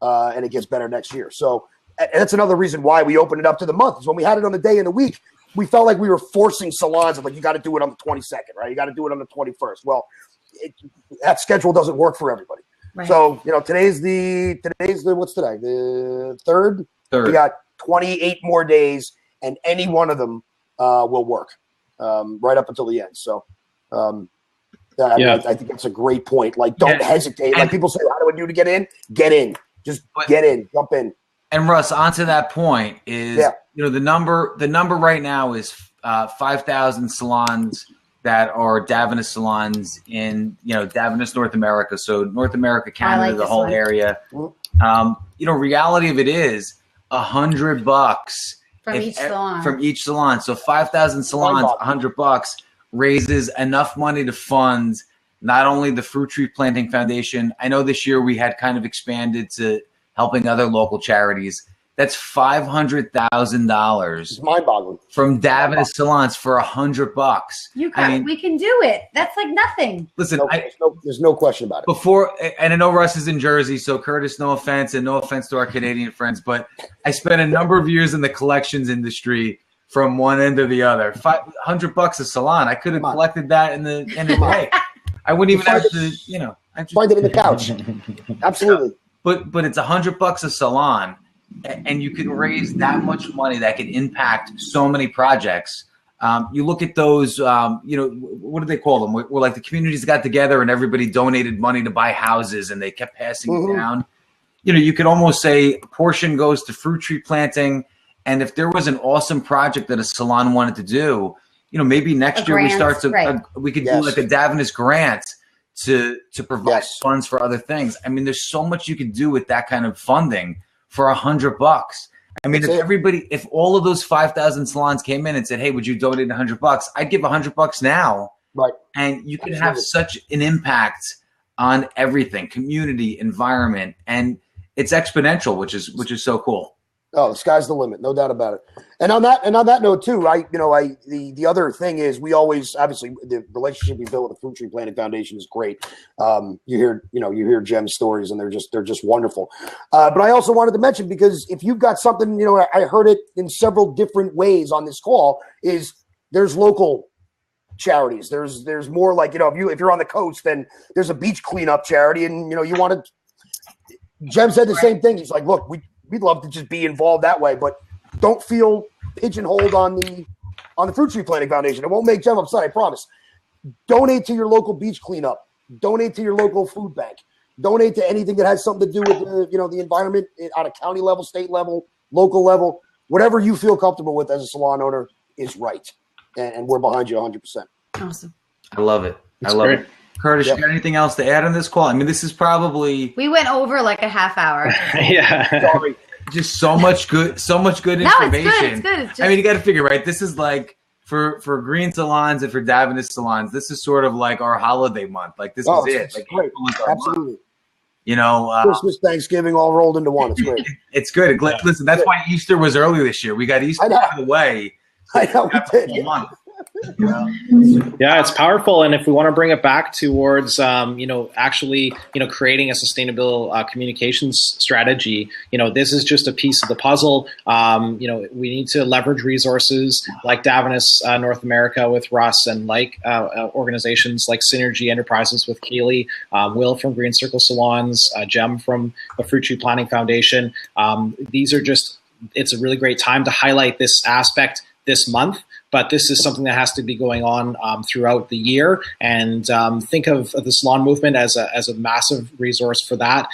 and it gets better next year. So, and that's another reason why we opened it up to the month. Is when we had it on the day in the week, we felt like we were forcing salons of, like, you got to do it on the 22nd, right? You got to do it on the 21st. Well, that schedule doesn't work for everybody. Right. So, today's the what's today? The third. We got 28 more days, and any one of them will work right up until the end. So, I think that's a great point. Like, don't hesitate. Like people say, how do I do to get in? Get in. Just get in. Jump in. And Russ, onto that point is, the number right now is 5,000 salons that are Davines salons in, Davines, North America. So North America, Canada, the whole area. Reality of it is $100 from each salon. So 5,000 salons, $100 raises enough money to fund not only the Fruit Tree Planting Foundation. I know this year we had kind of expanded to helping other local charities. That's $500,000. Mind-boggling. From Davines salons for $100. We can do it. That's like nothing. Listen, there's no question about it. And I know Russ is in Jersey, so Kurtis, no offense, and no offense to our Canadian friends, but I spent a number of years in the collections industry from one end to the other. $100 a salon. I could have collected that in a day. I wouldn't even have to, find it in the couch. Absolutely. But it's $100 a salon, and you can raise that much money that can impact so many projects. You look at those, what do they call them? Where like the communities got together and everybody donated money to buy houses, and they kept passing it down. You could almost say a portion goes to fruit tree planting. And if there was an awesome project that a salon wanted to do, maybe next year we start to we could do like a Davines grant to provide funds for other things. I mean, there's so much you could do with that kind of funding for $100. I mean, if all of those 5,000 salons came in and said, "Hey, would you donate $100?" I'd give $100 now, right? And you can have such an impact on everything, community, environment, and it's exponential, which is so cool. Oh, the sky's the limit, no doubt about it. And on that note too, the other thing is we always, obviously, the relationship we built with the Fruit Tree Planting Foundation is great. You hear Jem's stories, and they're just wonderful. But I also wanted to mention, because if you've got something, I heard it in several different ways on this call, is there's local charities. There's more like, if you're on the coast, then there's a beach cleanup charity, and you want to. Jem said the same thing. He's like, look, we'd love to just be involved that way, but don't feel pigeonholed on the Fruit Tree Planting Foundation. It won't make Jem upset, I promise. Donate to your local beach cleanup. Donate to your local food bank. Donate to anything that has something to do with the environment on a county level, state level, local level. Whatever you feel comfortable with as a salon owner is right, and we're behind you 100%. Awesome. I love it. I love it. Kurtis, you got anything else to add on this call? I mean, this is probably we went over like a half hour. Sorry. Just so much good information. It's good. It's just, I mean, you got to figure, right? This is like for green salons and for Davines salons. This is sort of like our holiday month. Like this is it. Like great. Absolutely. Month. Christmas, Thanksgiving, all rolled into one. It's great. It's good. Listen, that's why Easter was early this year. We got Easter out of the way. I know we did. Yeah, it's powerful, and if we want to bring it back towards, actually, creating a sustainable communications strategy, this is just a piece of the puzzle. We need to leverage resources like Davines, North America with Russ, and like organizations like Synergy Enterprises with Kaylee, Will from Green Circle Salons, Jem from the Fruit Tree Planting Foundation. It's a really great time to highlight this aspect this month. But this is something that has to be going on throughout the year, and think of the salon movement as a massive resource for that.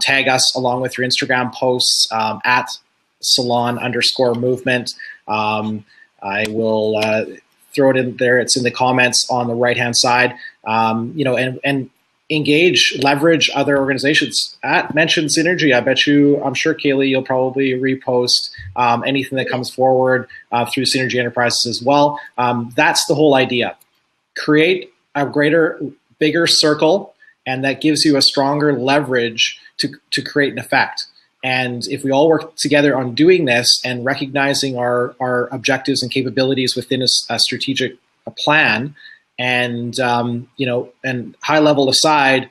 Tag us along with your Instagram posts at salon_movement. I will throw it in there. It's in the comments on the right-hand side. And engage, leverage other organizations. Mention Synergy. I'm sure, Kaylee, you'll probably repost anything that comes forward through Synergy Enterprises as well. That's the whole idea. Create a bigger circle, and that gives you a stronger leverage to create an effect. And if we all work together on doing this and recognizing our objectives and capabilities within a strategic plan, and and high level aside,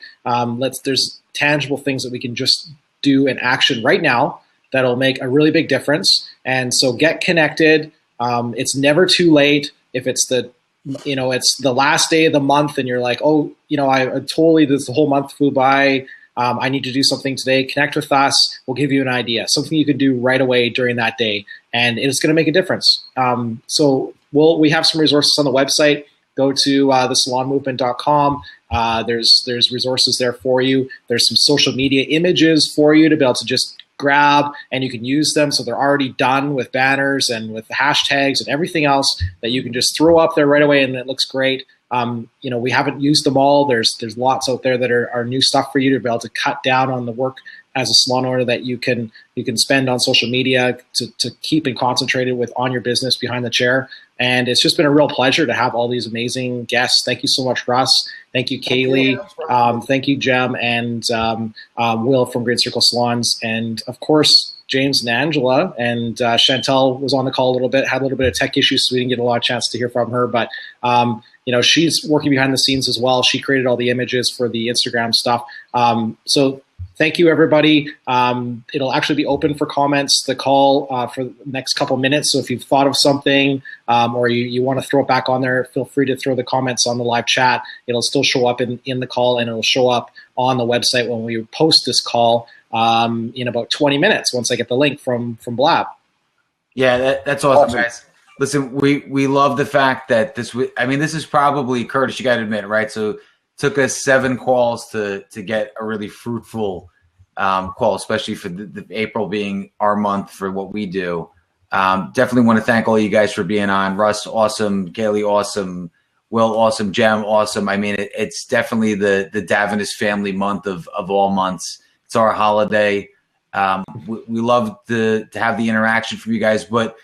there's tangible things that we can just do in action right now that'll make a really big difference. And so get connected. It's never too late. If it's it's the last day of the month and you're like, the whole month flew by. I need to do something today. Connect with us. We'll give you an idea, something you could do right away during that day, and it's going to make a difference. So we have some resources on the website. go to thesalonmovement.com. There's resources there for you. There's some social media images for you to be able to just grab, and you can use them. So they're already done with banners and with the hashtags and everything else that you can just throw up there right away, and it looks great. We haven't used them all. There's lots out there that are new stuff for you to be able to cut down on the work as a salon owner that you can spend on social media to keep and concentrated with on your business behind the chair. And it's just been a real pleasure to have all these amazing guests. Thank you so much, Russ. Thank you, Kaylee. Thank you, Jem, and Will from Green Circle Salons. And, of course, James and Angela. And Chantelle was on the call a little bit, had a little bit of tech issues, so we didn't get a lot of chance to hear from her. But, she's working behind the scenes as well. She created all the images for the Instagram stuff. So thank you, everybody. It'll actually be open for comments, the call for the next couple minutes. So if you've thought of something or you want to throw it back on there, feel free to throw the comments on the live chat. It'll still show up in the call, and it'll show up on the website when we post this call in about 20 minutes once I get the link from Blab. Yeah, that's awesome, guys. Listen, we love the fact that this is probably, Kurtis, you got to admit, right? So took us 7 calls to get a really fruitful call, especially for the April being our month for what we do. Definitely want to thank all you guys for being on. Russ, awesome. Kaylee, awesome. Will, awesome. Jem, awesome. I mean, it's definitely the Davinis family month of all months. It's our holiday. We love to have the interaction from you guys, but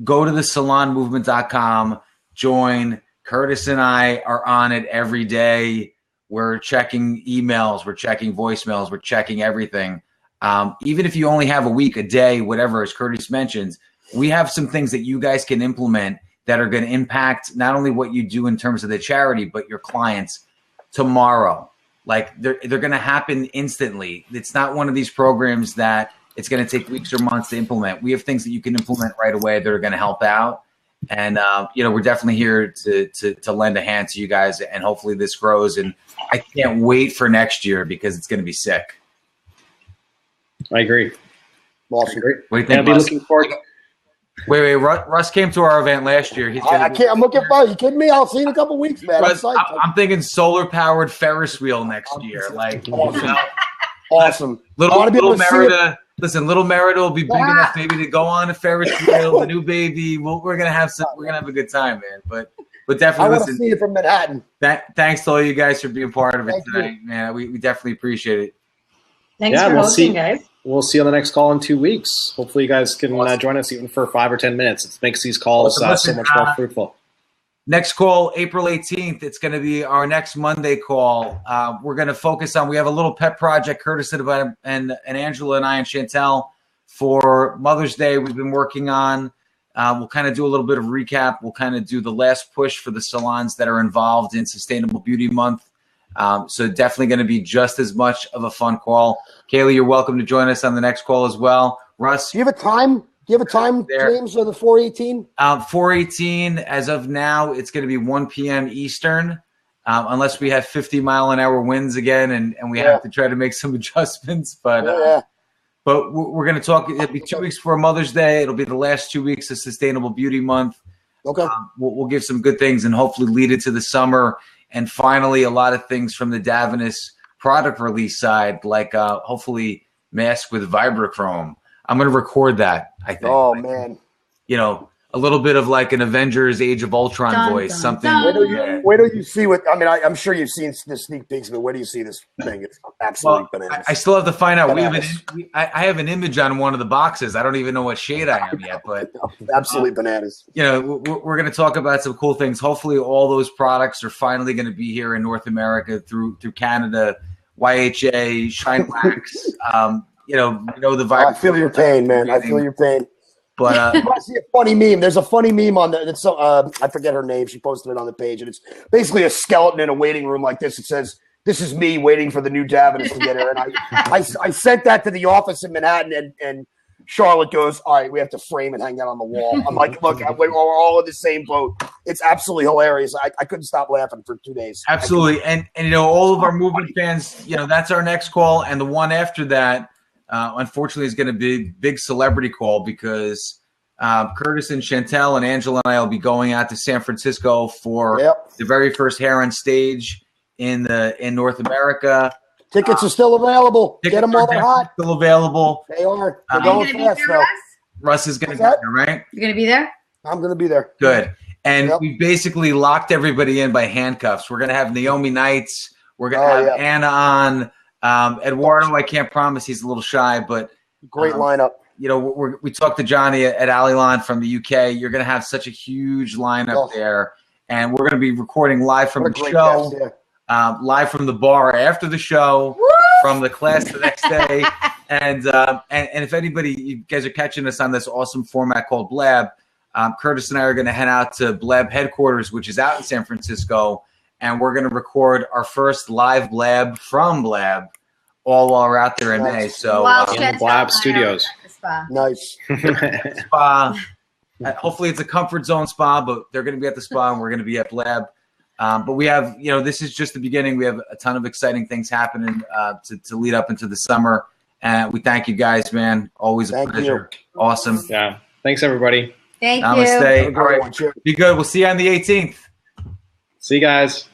go to the salonmovement.com, join. Kurtis and I are on it every day. We're checking emails, we're checking voicemails, we're checking everything. Even if you only have a week, a day, whatever, as Kurtis mentions, we have some things that you guys can implement that are going to impact not only what you do in terms of the charity, but your clients tomorrow. Like they're going to happen instantly. It's not one of these programs that it's going to take weeks or months to implement. We have things that you can implement right away that are going to help out. And, we're definitely here to lend a hand to you guys, and hopefully this grows. And I can't wait for next year because it's going to be sick. I agree. Awesome. I agree. What do you think, I'll be looking forward. Wait. Russ came to our event last year. I'm looking for you. Kidding me? I'll see you in a couple weeks, man. Russ, I'm thinking solar-powered Ferris wheel next year. Like, awesome. Little Merida. Listen, little Merida will be big enough maybe to go on a Ferris wheel. The new baby. We're gonna have a good time, man. But definitely, I want to see you from Manhattan. Thanks to all you guys for being part of it tonight, man. We definitely appreciate it. Thanks for hosting, guys. We'll see you on the next call in 2 weeks. Hopefully, you guys can join us even for 5 or 10 minutes. It makes these calls so much more fruitful. Next call, April 18th. It's going to be our next Monday call. We're going to focus on, we have a little pet project, Kurtis and Angela and I and Chantelle, for Mother's Day we've been working on. We'll kind of do a little bit of recap. We'll kind of do the last push for the salons that are involved in Sustainable Beauty Month. So definitely going to be just as much of a fun call. Kaylee, you're welcome to join us on the next call as well. Russ. Do you have a time? James, or the 418? 418, as of now, it's going to be 1 p.m. Eastern, unless we have 50-mile-an-hour winds again, and we have to try to make some adjustments. But we're going to talk. It'll be 2 weeks before Mother's Day. It'll be the last 2 weeks of Sustainable Beauty Month. Okay. We'll give some good things and hopefully lead it to the summer. And finally, a lot of things from the Davinis product release side, like hopefully mask with Vibrachrome. I'm going to record that, I think. Oh, man. A little bit of like an Avengers Age of Ultron voice. Something. Where do you see what – I'm sure you've seen the sneak peeks, but where do you see this thing? It's absolutely bananas. I still have to find out. I have an image on one of the boxes. I don't even know what shade I am yet, but – absolutely bananas. We're going to talk about some cool things. Hopefully all those products are finally going to be here in North America through Canada, YHA, Shine Wax, the vibe. I feel your pain, man. I feel your pain. But I see a funny meme. There's a funny meme on there. That's I forget her name. She posted it on the page, and it's basically a skeleton in a waiting room like this. It says, "This is me waiting for the new Davinis to get here." And I sent that to the office in Manhattan, and Charlotte goes, "All right, we have to frame and hang that on the wall." I'm like, "Look, we're all in the same boat." It's absolutely hilarious. I couldn't stop laughing for 2 days. Absolutely, and all of our movement fans, that's our next call, and the one after that. Unfortunately, is going to be a big celebrity call because Kurtis and Chantelle and Angela and I will be going out to San Francisco for the very first Hair on Stage in North America. Tickets are still available. Get them while they're hot. Still available. They are. They're going fast, though. Russ is going to be there, right? You're going to be there? I'm going to be there. Good. And we basically locked everybody in by handcuffs. We're going to have Naomi Knights. We're going to have Anna on. Eduardo, I can't promise. He's a little shy, but great lineup. You know, we talked to Johnny at Alban from the UK. You're going to have such a huge lineup there. And we're going to be recording live from the show. Live from the bar after the show, from the class the next day, and if anybody, you guys are catching us on this awesome format called Blab, Kurtis and I are going to head out to Blab headquarters, which is out in San Francisco, and we're going to record our first live Blab from Blab, all while we're out there in May. So in the Blab studios, nice spa. Hopefully, it's a comfort zone spa, but they're going to be at the spa, and we're going to be at Blab. But we have, this is just the beginning. We have a ton of exciting things happening to lead up into the summer. And we thank you guys, man. Always a pleasure. Awesome. Yeah. Thanks, everybody. Thank you. Namaste. All right. Be good. We'll see you on the 18th. See you guys.